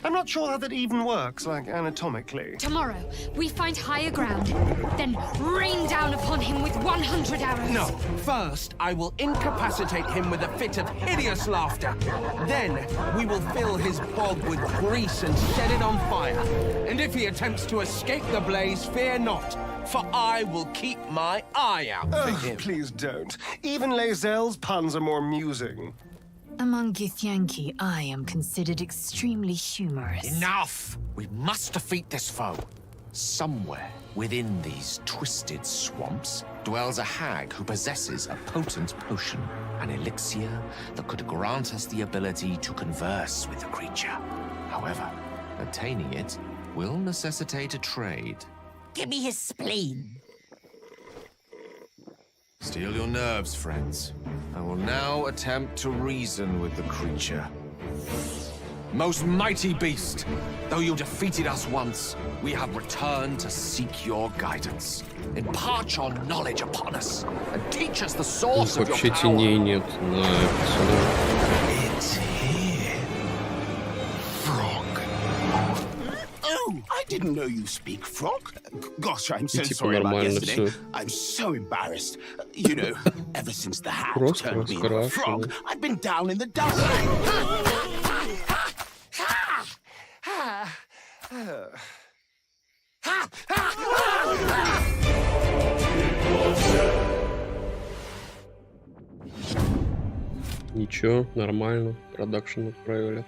I'm not sure how that even works, like, anatomically. Tomorrow, we find higher ground, then rain down upon him with 100 arrows. No, first I will incapacitate him with a fit of hideous laughter. Then we will fill his bog with grease and set it on fire. And if he attempts to escape the blaze, fear not, for I will keep my eye out for him. Please don't. Even Lae'zel's puns are more amusing. Among Githyanki, I am considered extremely humorous. Enough! We must defeat this foe. Somewhere within these twisted swamps dwells a hag who possesses a potent potion, an elixir that could grant us the ability to converse with the creature. However, obtaining it will necessitate a trade. Give me his spleen. Steel your nerves, friends. I will now attempt to reason with the creature. Most mighty beast, though you defeated us once, we have returned to seek your guidance. Impart your knowledge upon us and teach us the source of your Вообще теней нет на персонаже. It's here. Frog. Oh, I didn't know you speak frog. Gosh, I'm so sorry about yesterday. I'm so embarrassed. You know, ever since the hat turned me into a frog, I've been down in the dumps. Ничего, нормально. Продакшн отправили.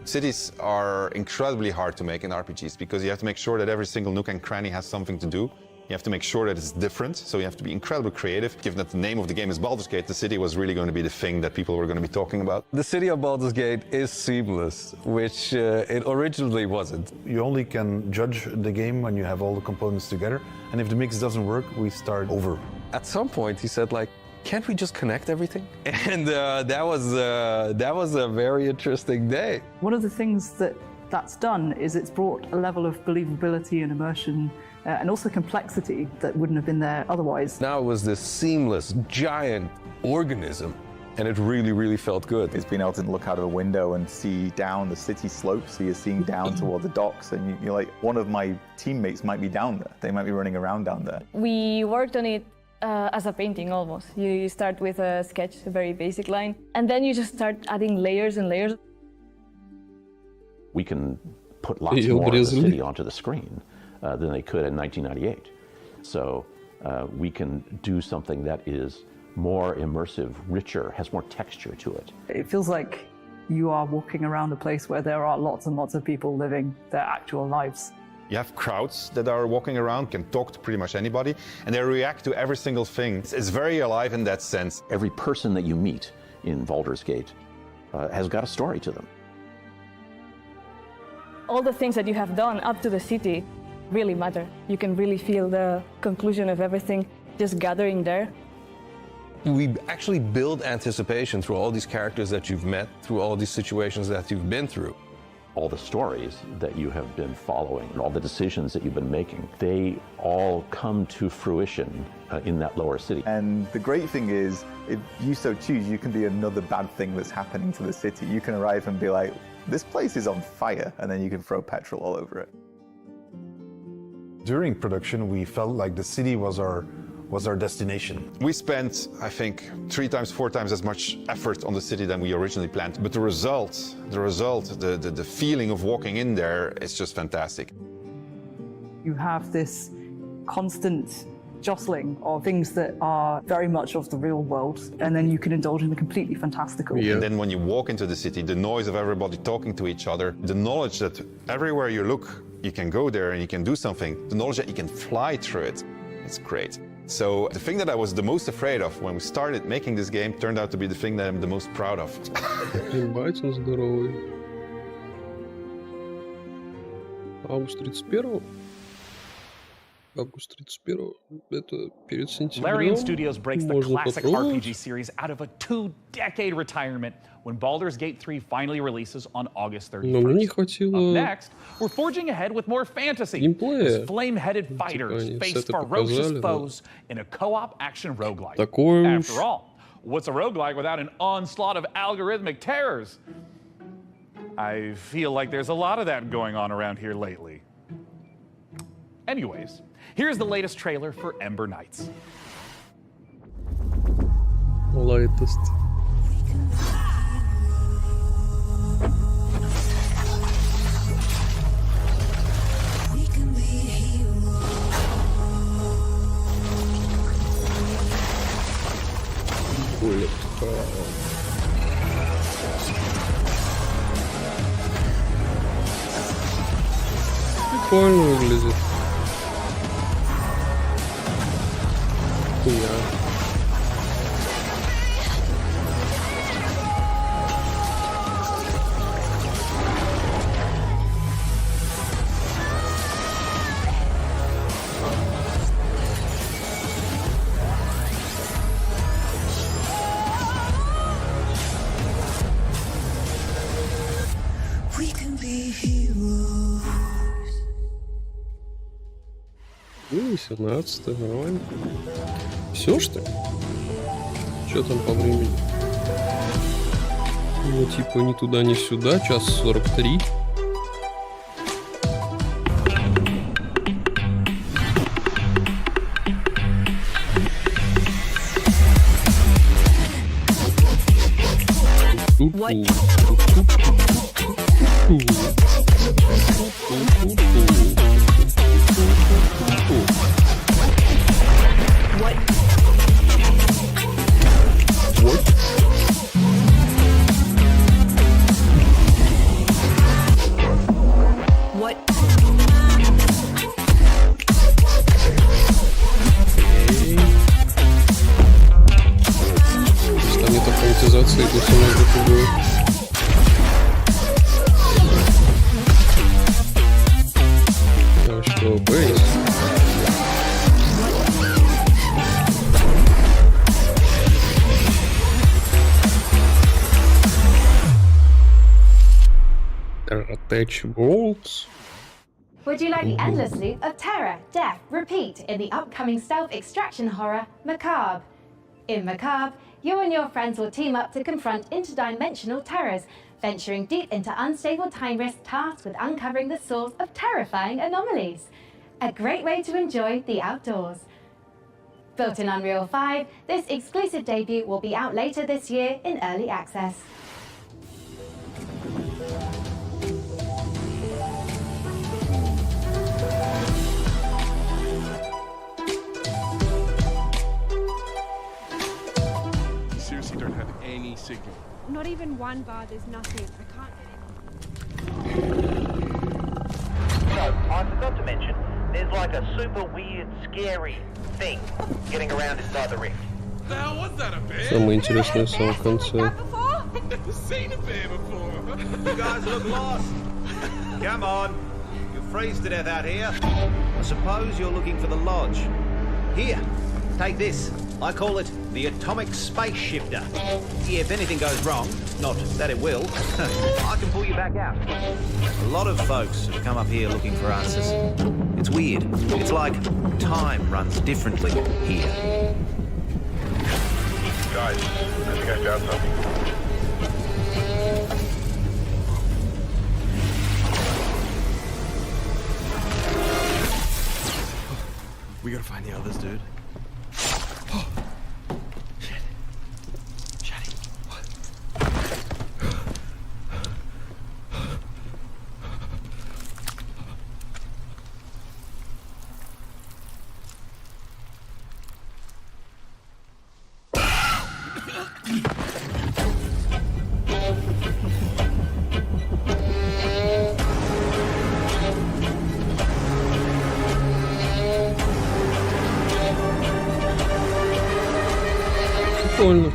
Cities are incredibly hard to make in RPGs because you have to make sure that every single nook and cranny has something to do. You have to make sure that it's different, so you have to be incredibly creative. Given that the name of the game is Baldur's Gate, the city was really going to be the thing that people were going to be talking about. The city of Baldur's Gate is seamless, which it originally wasn't. You only can judge the game when you have all the components together, and if the mix doesn't work, we start over. At some point, he said, like, can't we just connect everything? And that was a very interesting day. One of the things that's done is it's brought a level of believability and immersion and also complexity that wouldn't have been there otherwise. Now it was this seamless, giant organism, and it really, really felt good. It's being able to look out of a window and see down the city slope, so you're seeing down toward the docks, and you're like, one of my teammates might be down there. They might be running around down there. We worked on it as a painting almost. You start with a sketch, a very basic line, and then you just start adding layers and layers. We can put lots more of the city onto the screen than they could in 1998. So we can do something that is more immersive, richer, has more texture to it. It feels like you are walking around a place where there are lots and lots of people living their actual lives. You have crowds that are walking around, can talk to pretty much anybody, and they react to every single thing. It's very alive in that sense. Every person that you meet in Baldur's Gate has got a story to them. All the things that you have done up to the city really matter. You can really feel the conclusion of everything just gathering there. We actually build anticipation through all these characters that you've met, through all these situations that you've been through. All the stories that you have been following, and all the decisions that you've been making, they all come to fruition in that lower city. And the great thing is, if you so choose, you can be another bad thing that's happening to the city. You can arrive and be like, this place is on fire, and then you can throw petrol all over it. During production, we felt like the city was our destination. We spent, I think, 3 times, 4 times as much effort on the city than we originally planned. But the result, the feeling of walking in there is just fantastic. You have this constant jostling of things that are very much of the real world, and then you can indulge in the completely fantastical. And then when you walk into the city, the noise of everybody talking to each other, the knowledge that everywhere you look, you can go there and you can do something, the knowledge that you can fly through it, it's great. So the thing that I was the most afraid of when we started making this game turned out to be the thing that I'm the most proud of. Ебать, он здоровый. Август 31-го? Август 31-го. Это перед сентябрем. Larian Studios breaks the classic RPG series out of a 2-decade retirement when Baldur's Gate 3 finally releases on August 31st. Но мне не хватило. Up next, we're forging ahead with more fantasy. As flame-headed fighters face ferocious foes in a co-op action roguelike. After all, what's a roguelike without an onslaught of algorithmic terrors? I feel like there's a lot of that going on around here lately. Anyways, here's the latest trailer for Ember Knights. Latest. Прикольно выглядит. Хуя. We can be heroes. 17 нормально. Все, что ли? Что там по времени? Ну, типа, ни туда, ни сюда. 1:43. Станет автоматизацией до самой другой. А что, бейс? Attach bolts. Would you like the endless loop of terror, death, repeat in the upcoming stealth extraction horror, Macabre? In Macabre, you and your friends will team up to confront interdimensional terrors, venturing deep into unstable time risks tasked with uncovering the source of terrifying anomalies. A great way to enjoy the outdoors. Built in Unreal 5, this exclusive debut will be out later this year in early access. Seriously don't have any signal. Not even one bar, there's nothing. I can't get in. So, I forgot to mention, there's like a super weird, scary thing getting around inside the rift. The hell was that, a bear? Самое интересное в самом конце. I've never seen a bear before. You guys look lost. Come on. You'll freeze to death out here. I suppose you're looking for the lodge. Here, take this. I call it the atomic space shifter. If anything goes wrong, not that it will, I can pull you back out. A lot of folks have come up here looking for answers. It's weird. It's like time runs differently here. Guys, I think I found something. We gotta find the others, dude. Shit. Shady. What? Прикольно.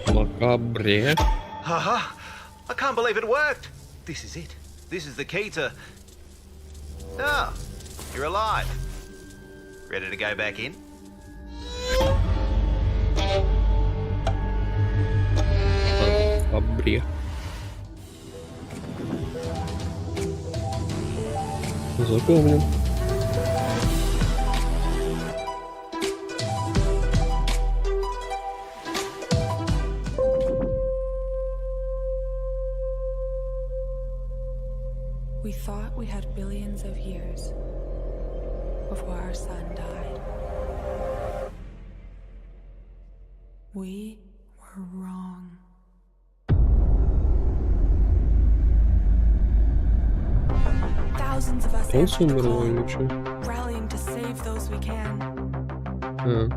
Макабре. Haha! I can't believe it worked! This is it. This is the key to... Ah, you're alive. Ready to go back in? Макабре. Запомним. We thought we had billions of years before our sun died. We were wrong. Thousands of us answered the call, rallying to save those we can.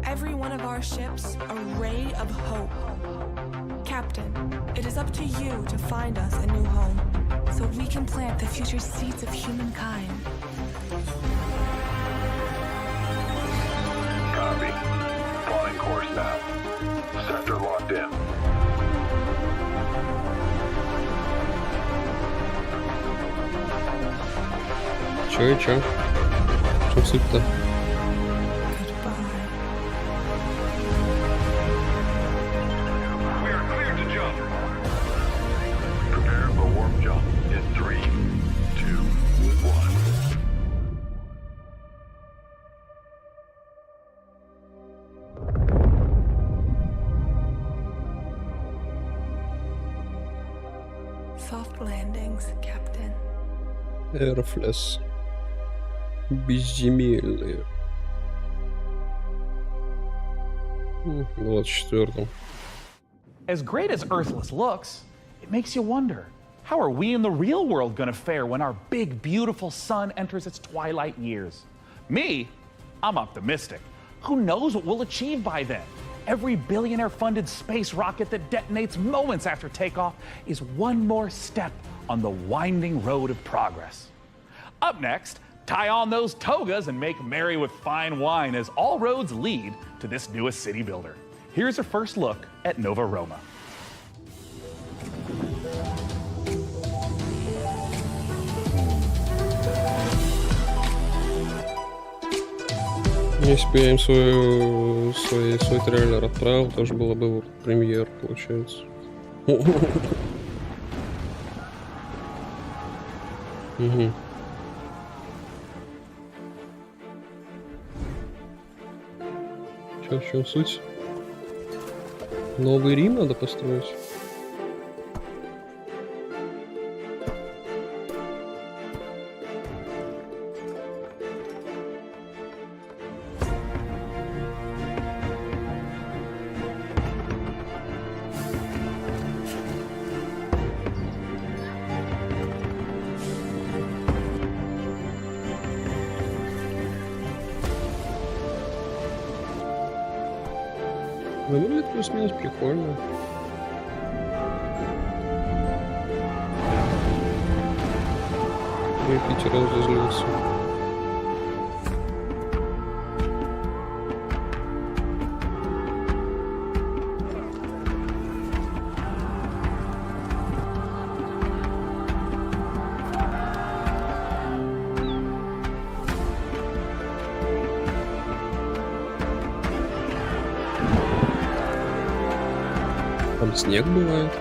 Every one of our ships a ray of hope. Captain, it is up to you to find us a new home, so we can plant the future seeds of humankind. Copy. Plotting course now. Sector locked in. Чё? Что суть-то? We are cleared to jump. Prepare for warp jump in 3, 2, 1. Soft landings, Captain. Airfless. Безземельные. 24-м. As great as Earthless looks, it makes you wonder, how are we in the real world going to fare when our big, beautiful sun enters its twilight years? Me, I'm optimistic. Who knows what we'll achieve by then? Every billionaire-funded space rocket that detonates moments after takeoff is one more step on the winding road of progress. Up next, tie on those togas and make merry with fine wine as all roads lead to this newest city builder. Here's a first look at Nova Roma. Если бы я им свой трейлер отправил, тоже было бы премьер, получается. Угу. Чё, в чем суть? Новый Рим надо построить? Выглядит плюс-минус прикольно. Питер разозлился. Там снег бывает.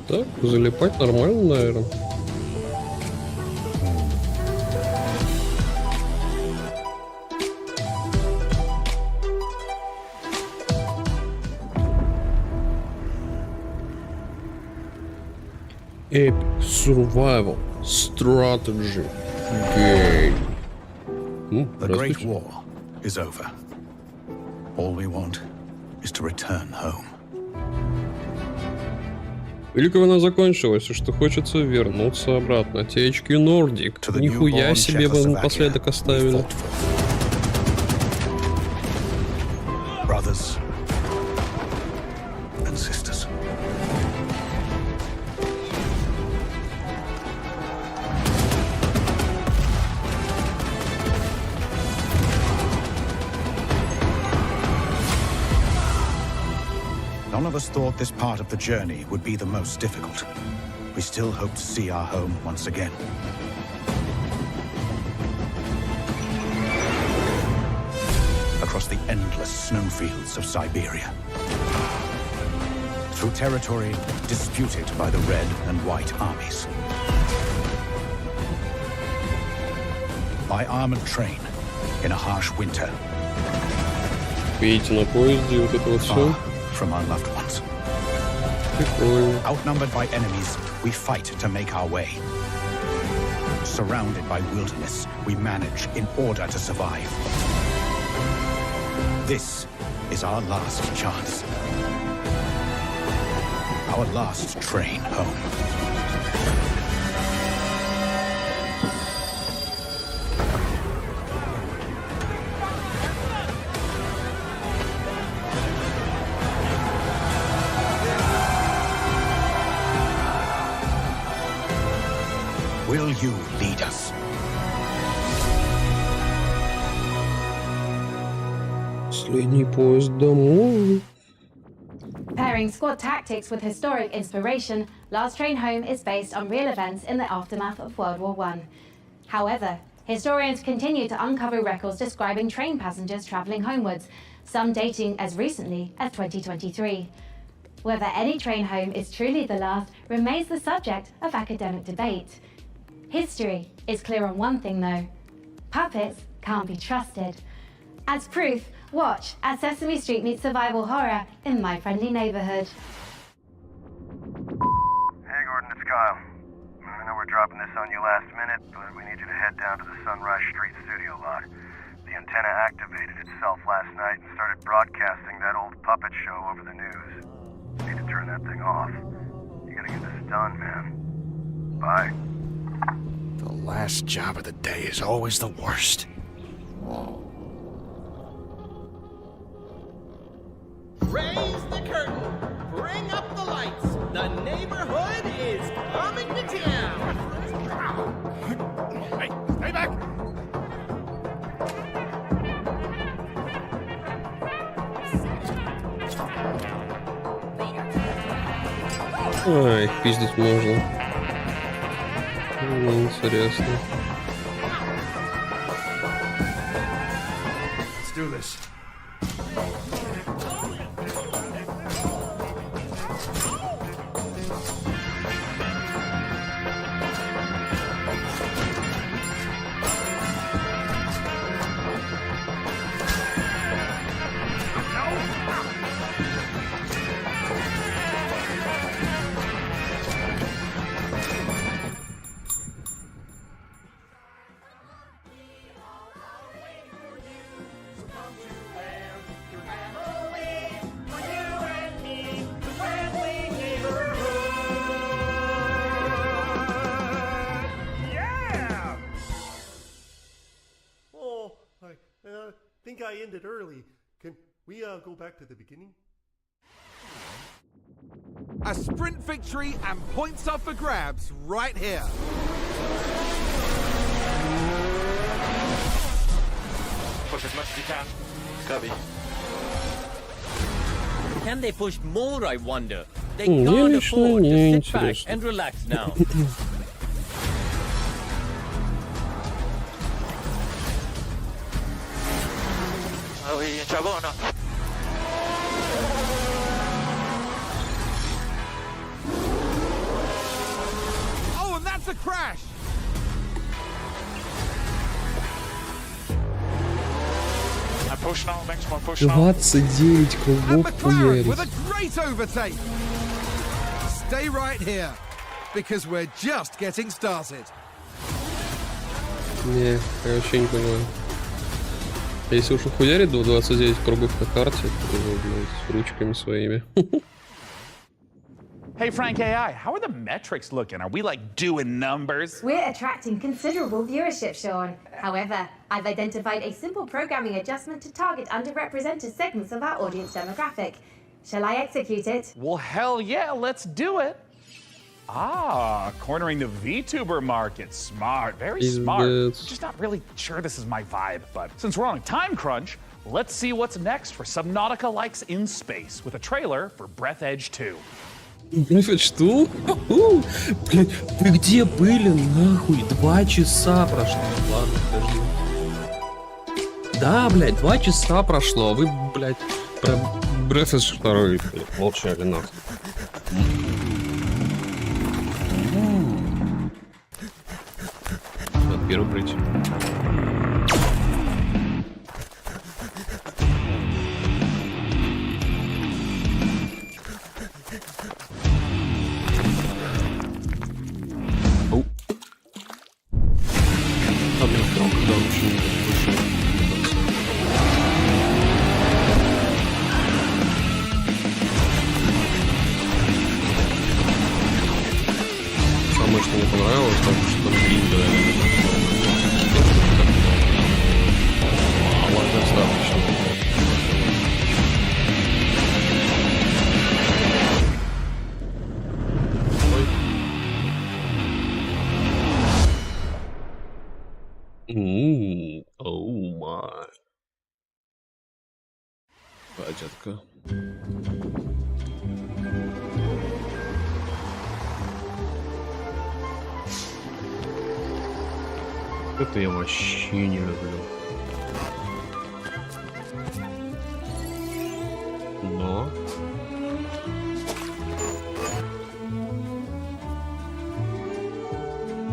Так, залипать нормально, наверное. Epic Survival Strategy Game. The Great War is over. All we want is to return home. Великая война закончилась, и что хочется вернуться обратно. THQ Nordic. Нихуя себе вы напоследок оставили. Brothers and sisters. None of us thought this part of the journey would be the most difficult. We still hope to see our home once again. Across the endless snowfields of Siberia. Through territory disputed by the Red and White armies. By armored train in a harsh winter. Едете на поезде, вот это вот все. From our loved ones. Прикольно. Outnumbered by enemies, we fight to make our way. Surrounded by wilderness, we manage in order to survive. This is our last chance. Our last train home. Will you lead us? Последний поезд домой. Pairing squad tactics with historic inspiration, Last Train Home is based on real events in the aftermath of World War I. However, historians continue to uncover records describing train passengers travelling homewards, some dating as recently as 2023. Whether any train home is truly the last remains the subject of academic debate. History is clear on one thing though. Puppets can't be trusted. As proof, watch as Sesame Street meets survival horror in My Friendly Neighborhood. Hey Gordon, it's Kyle. I know we're dropping this on you last minute, but we need you to head down to the Sunrise Street studio lot. The antenna activated itself last night and started broadcasting that old puppet show over the news. You need to turn that thing off. You gotta get this done, man. Bye. The last job of the day is always the worst. Raise the curtain. Bring up the lights. The neighborhood is coming to town. Hey, stay back! Ай, пиздить можно. Интересно. Let's do this. I think I ended early. Can we go back to the beginning? A sprint victory and points up for grabs right here. Push as much as you can. Copy. Can they push more, I wonder? They can't afford to sit back and relax now. Oh, and that's a crash! I push now, thanks for push now. 29 кругов хуярить. With a great overtake. Stay right here. because we're just getting started. Не, я вообще не понимаю. Если уж ухуярить до 29 кругов на карте, то, блядь, с ручками своими. Hey, Frank AI, how are the metrics looking? Are we, like, doing numbers? We're attracting considerable viewership, Sean. However, I've identified a simple programming adjustment to target underrepresented segments of our audience demographic. Shall I execute it? Well, hell yeah, let's do it. Ah, cornering the VTuber market. Smart, very smart. Just not really sure this is my vibe, but since we're on a time crunch, let's see what's next for Subnautica Likes in Space with a trailer for Breath Edge 2. Что? Блядь, вы где были, нахуй? 2 часа прошло. Ладно, подожди. Да, блядь, 2 часа прошло. Вы, блядь, про Breath Edge 2 молчали, нахуй. Надо первый пройти. Самое, что мне понравилось, так что там видно. Ладно, достаточно. Оу май. Батятка. Это я вообще не люблю. Но...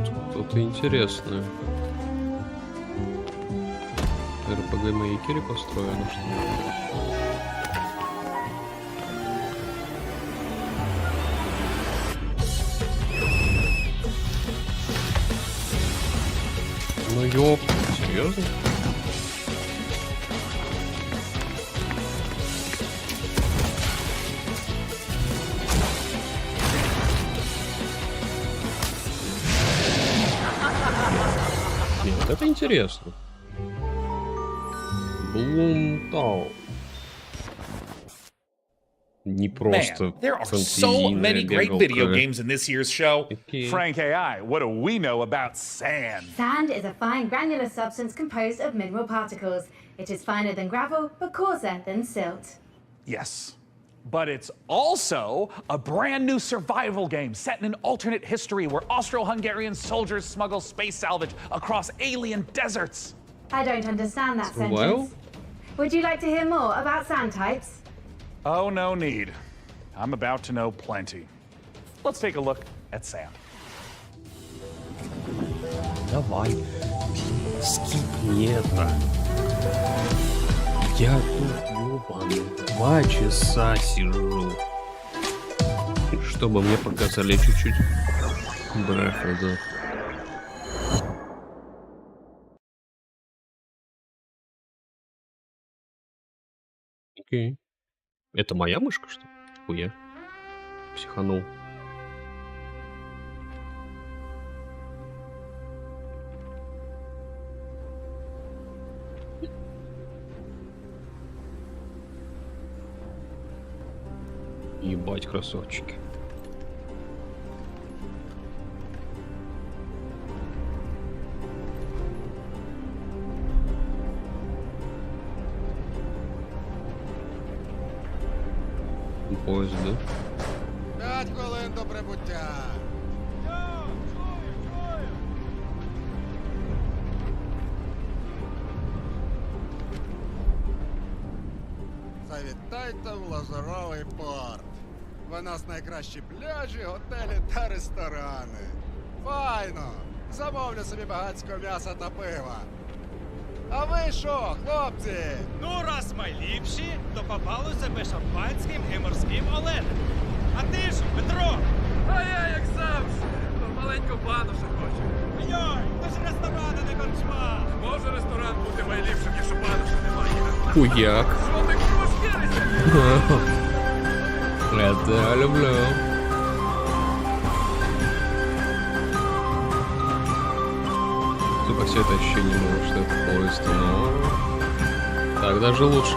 Что-то интересное. РПГ Мейкере построено, что ли? Ну ёп, серьезно? Нет, это интересно. Блумтау. Не просто. Man, there are so many great video games in this year's show. Frank AI, what do we know about sand? Sand is a fine granular substance composed of mineral particles. It is finer than gravel, but coarser than silt. Yes. But it's also a brand new survival game set in an alternate history where Austro-Hungarian soldiers smuggle space salvage across alien deserts. I don't understand that sentence. Would you like to hear more about sand types? Oh, no need. I'm about to know plenty. Let's take a look at sand. Давай. Скипни это. Я тут ёбаный 2 часа сижу. Чтобы мне показали чуть-чуть Брефеда. Окей. Это моя мышка, что ли? Хуя. Психанул. Ебать, красавчики. Поезд, да? 5 хвилин до прибуття. Завітайте в Лазуровий порт. У нас найкращі пляжі, готелі та ресторани. Файно! Замовлю собі багатського м'яса та пива. А ви що, хлопці? Ну, раз ми ліпші, то попали себе шампанським і морським оленем. А ти ж, Петро, А я як завжди. Маленьку бануша хочу. Йой, то ж ресторан, а не корчма. Може ресторан бути найліпшим, якщо бануша немає. Хуяк. Що ти кружки? Это я люблю. Только все это ощущение было, что это поезд, но так даже лучше.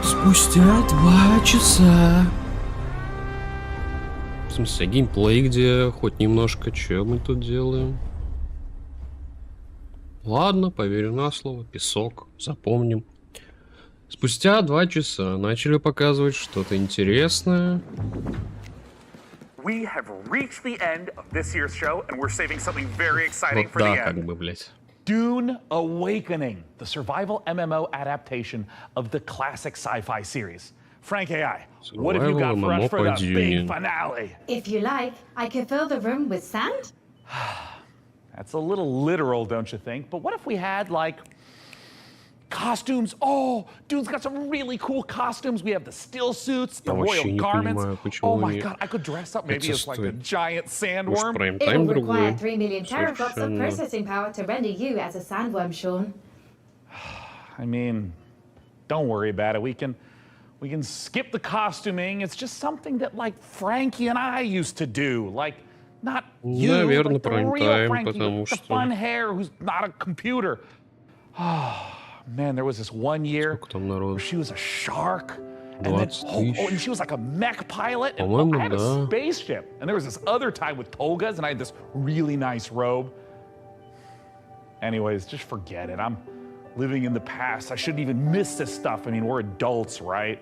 Спустя 2 часа. В смысле, геймплей где хоть немножко, что мы тут делаем? Ладно, поверю на слово, песок, запомним. Спустя 2 часа начали показывать что-то интересное. We have reached the end of this year's show, and we're saving something very exciting Вот for да, the как end. бы, блять. Dune Awakening, the survival MMO adaptation of the classic sci-fi series. Frank AI, what have you got for us for the big finale? If you like, I could fill the room with sand. That's a little literal, don't you think? But what if we had, like, costumes? Oh, Dune's got some really cool costumes. We have the still suits, the royal garments. Oh my god, I could dress up maybe as like a giant sandworm. It will require 3 million teraflops of processing power to render you as a sandworm, Sean. I mean, don't worry about it. We can skip the costuming. It's just something that like Frankie and I used to do. Like, not you, Наверное, like the real прайм-тайм, Frankie потому with the что... fun hair who's not a computer. Oh, man, there was this one year where she was a shark. And then, and she was like a mech pilot. And I had a spaceship. And there was this other time with togas, and I had this really nice robe. Anyways, just forget it. I'm living in the past. I shouldn't even miss this stuff. I mean, we're adults, right?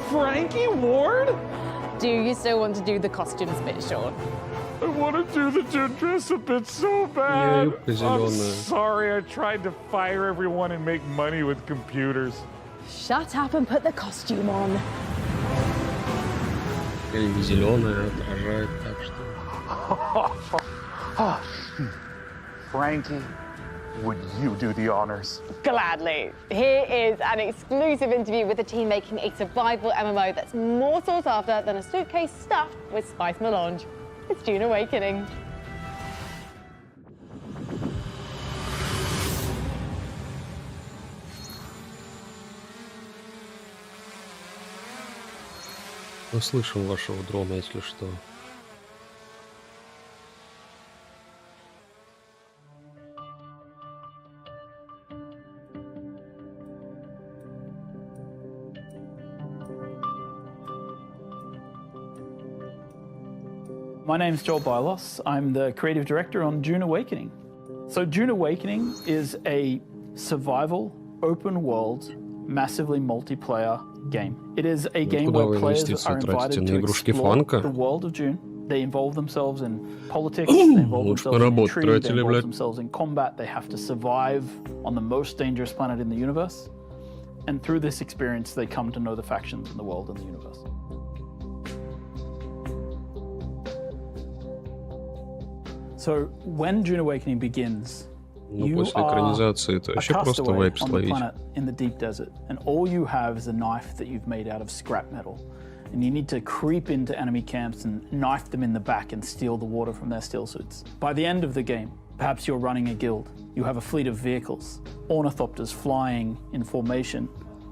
Frankie Ward? Do you still want to do the costumes bit, Sean? I want to do the Dune dress-up bit so bad. I'm sorry, I tried to fire everyone and make money with computers. Shut up and put the costume on. Зеленая отражает, так что... Frankie, would you do the honors? Gladly. Here is an exclusive interview with the team making a survival MMO that's more sought after than a suitcase stuffed with spice melange. It's Dune Awakening. Мы слышим вашего дрона, если что. My name's Joel Bylos. I'm the creative director on Dune Awakening. So Dune Awakening is a survival, open world, massively multiplayer game. It is a game where players are invited to explore the world of Dune. They involve themselves in politics, they involve themselves in intrigue, they involve themselves in combat. They have to survive on the most dangerous planet in the universe. And through this experience, they come to know the factions in the world and the universe. So when Dune Awakening begins, you are a castaway on the planet in the deep desert, and all you have is a knife that you've made out of scrap metal. And you need to creep into enemy camps and knife them in the back and steal the water from their still suits. By the end of the game, perhaps you're running a guild. You have a fleet of vehicles, ornithopters flying in formation,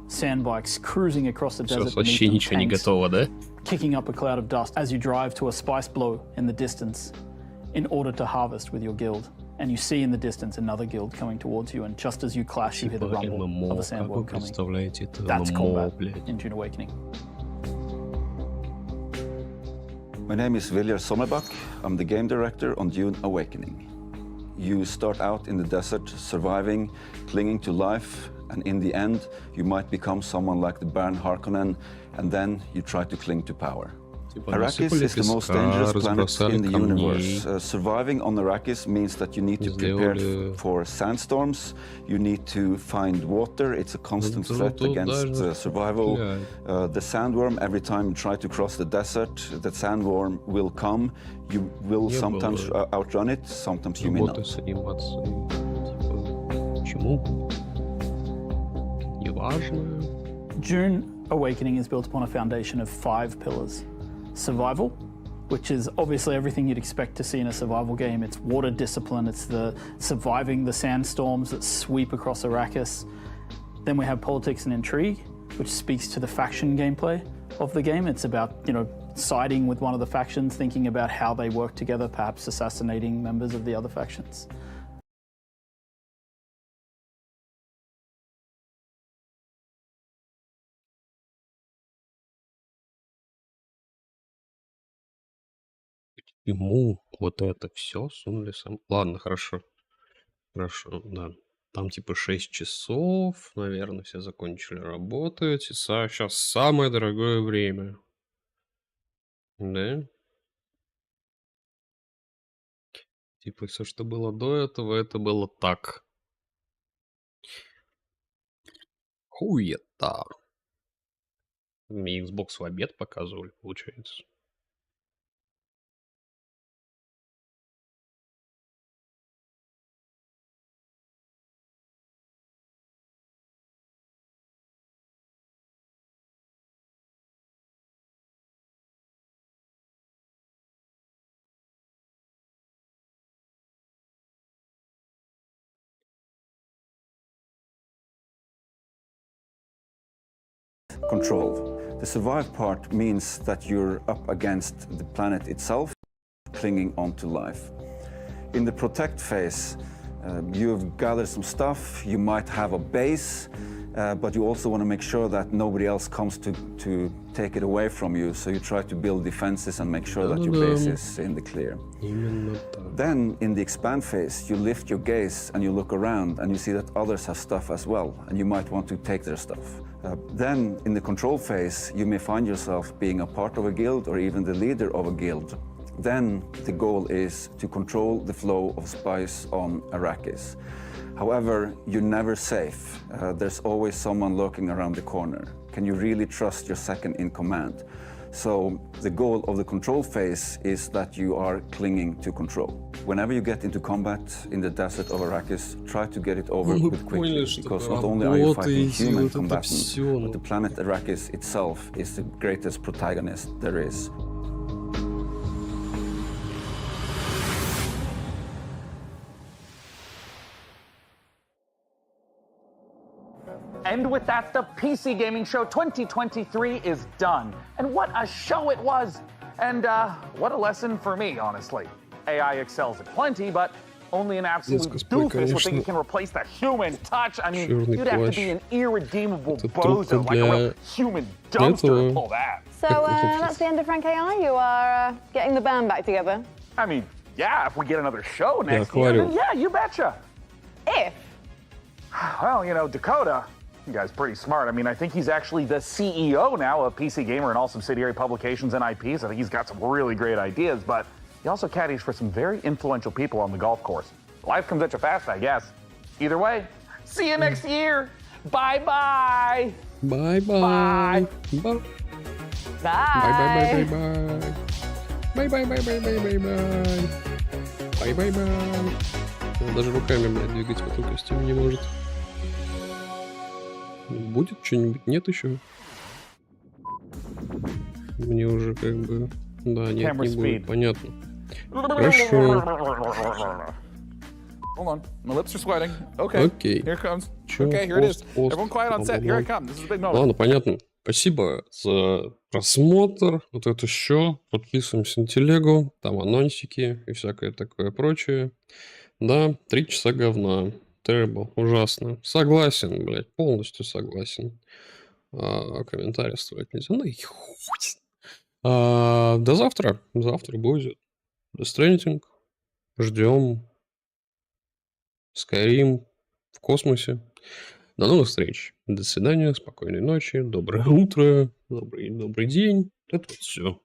sandbikes cruising across the desert beneath them, tanks kicking up a cloud of dust as you drive to a spice blow in the distance in order to harvest with your guild. And you see in the distance another guild coming towards you, and just as you clash, you hear the rumble of a sandworm coming. That's combat in Dune Awakening. My name is Viljar Sommerbach. I'm the game director on Dune Awakening. You start out in the desert, surviving, clinging to life, and in the end, you might become someone like the Baron Harkonnen, and then you try to cling to power. Arrakis is the most dangerous planet in the universe. Surviving on Arrakis means that you need to prepare for sandstorms, you need to find water, it's a constant threat against survival. The sandworm, every time you try to cross the desert, the sandworm will come. You will sometimes outrun it, sometimes you may not. Dune Awakening is built upon a foundation of 5 pillars. Survival, which is obviously everything you'd expect to see in a survival game. It's water discipline, it's the surviving the sandstorms that sweep across Arrakis. Then we have politics and intrigue, which speaks to the faction gameplay of the game. It's about, siding with one of the factions, thinking about how they work together, perhaps assassinating members of the other factions. Ему вот это все сунули сам. Ладно, хорошо. Хорошо, да. Там типа 6 часов, наверное, все закончили работать. И сейчас самое дорогое время. Да? Типа все, что было до этого, это было так. Хуета. Мне Xbox в обед показывали, получается. Control. The survive part means that you're up against the planet itself, clinging onto life. In the protect phase, you've gathered some stuff, you might have a base, but you also want to make sure that nobody else comes to take it away from you, so you try to build defenses and make sure that your base is in the clear. Then, in the expand phase, you lift your gaze and you look around and you see that others have stuff as well, and you might want to take their stuff. Then, in the control phase, you may find yourself being a part of a guild or even the leader of a guild. Then, the goal is to control the flow of spice on Arrakis. However, you're never safe. There's always someone lurking around the corner. Can you really trust your second in command? So the goal of the control phase is that you are clinging to control. Whenever you get into combat in the desert of Arrakis, try to get it over with quickly, because not only are you fighting human combatants, but the planet Arrakis itself is the greatest protagonist there is. And with that, the PC Gaming Show 2023 is done. And what a show it was! And what a lesson for me, honestly. AI excels at plenty, but only an absolute doofus will think it can replace the human touch. I mean, you'd have to be an irredeemable bozo, like a real human dumpster to pull that. So that's the end of Frank AI? You are getting the band back together? I mean, yeah, if we get another show next year, then yeah, you betcha. If? Well, Dakota, you guy's pretty smart. I mean, I think he's actually the CEO now of PC Gamer and all subsidiary publications and IPs. I think he's got some really great ideas, but he also caddies for some very influential people on the golf course. Life comes at you fast, I guess. Either way, see you next year. Bye-bye. Bye-bye. Bye. Bye. Bye. Bye-бай. Бай-бай-бай-бай-бай-бай. Бай-бай-бай. Он даже руками, блядь, двигать в этом костюме не может. Будет что-нибудь? Нет еще? Мне уже как бы... Да, нет, не будет. Понятно. Хорошо. Hold on, my lips are sweating. Okay, here it comes. Okay, here it is. Everyone quiet on set. Here I come. This is a big moment. Ладно, понятно. Спасибо за просмотр. Вот это все. Подписываемся на телегу. Там анонсики и всякое такое прочее. Да, 3 часа говна. Terrible. Ужасно. Согласен, блядь. Полностью согласен. Комментарий оставлять нельзя. Ну и хуй. До завтра. Завтра будет. Death Stranding. Ждем. Skyrim в космосе. До новых встреч. До свидания. Спокойной ночи. Доброе утро. Добрый день. Это все.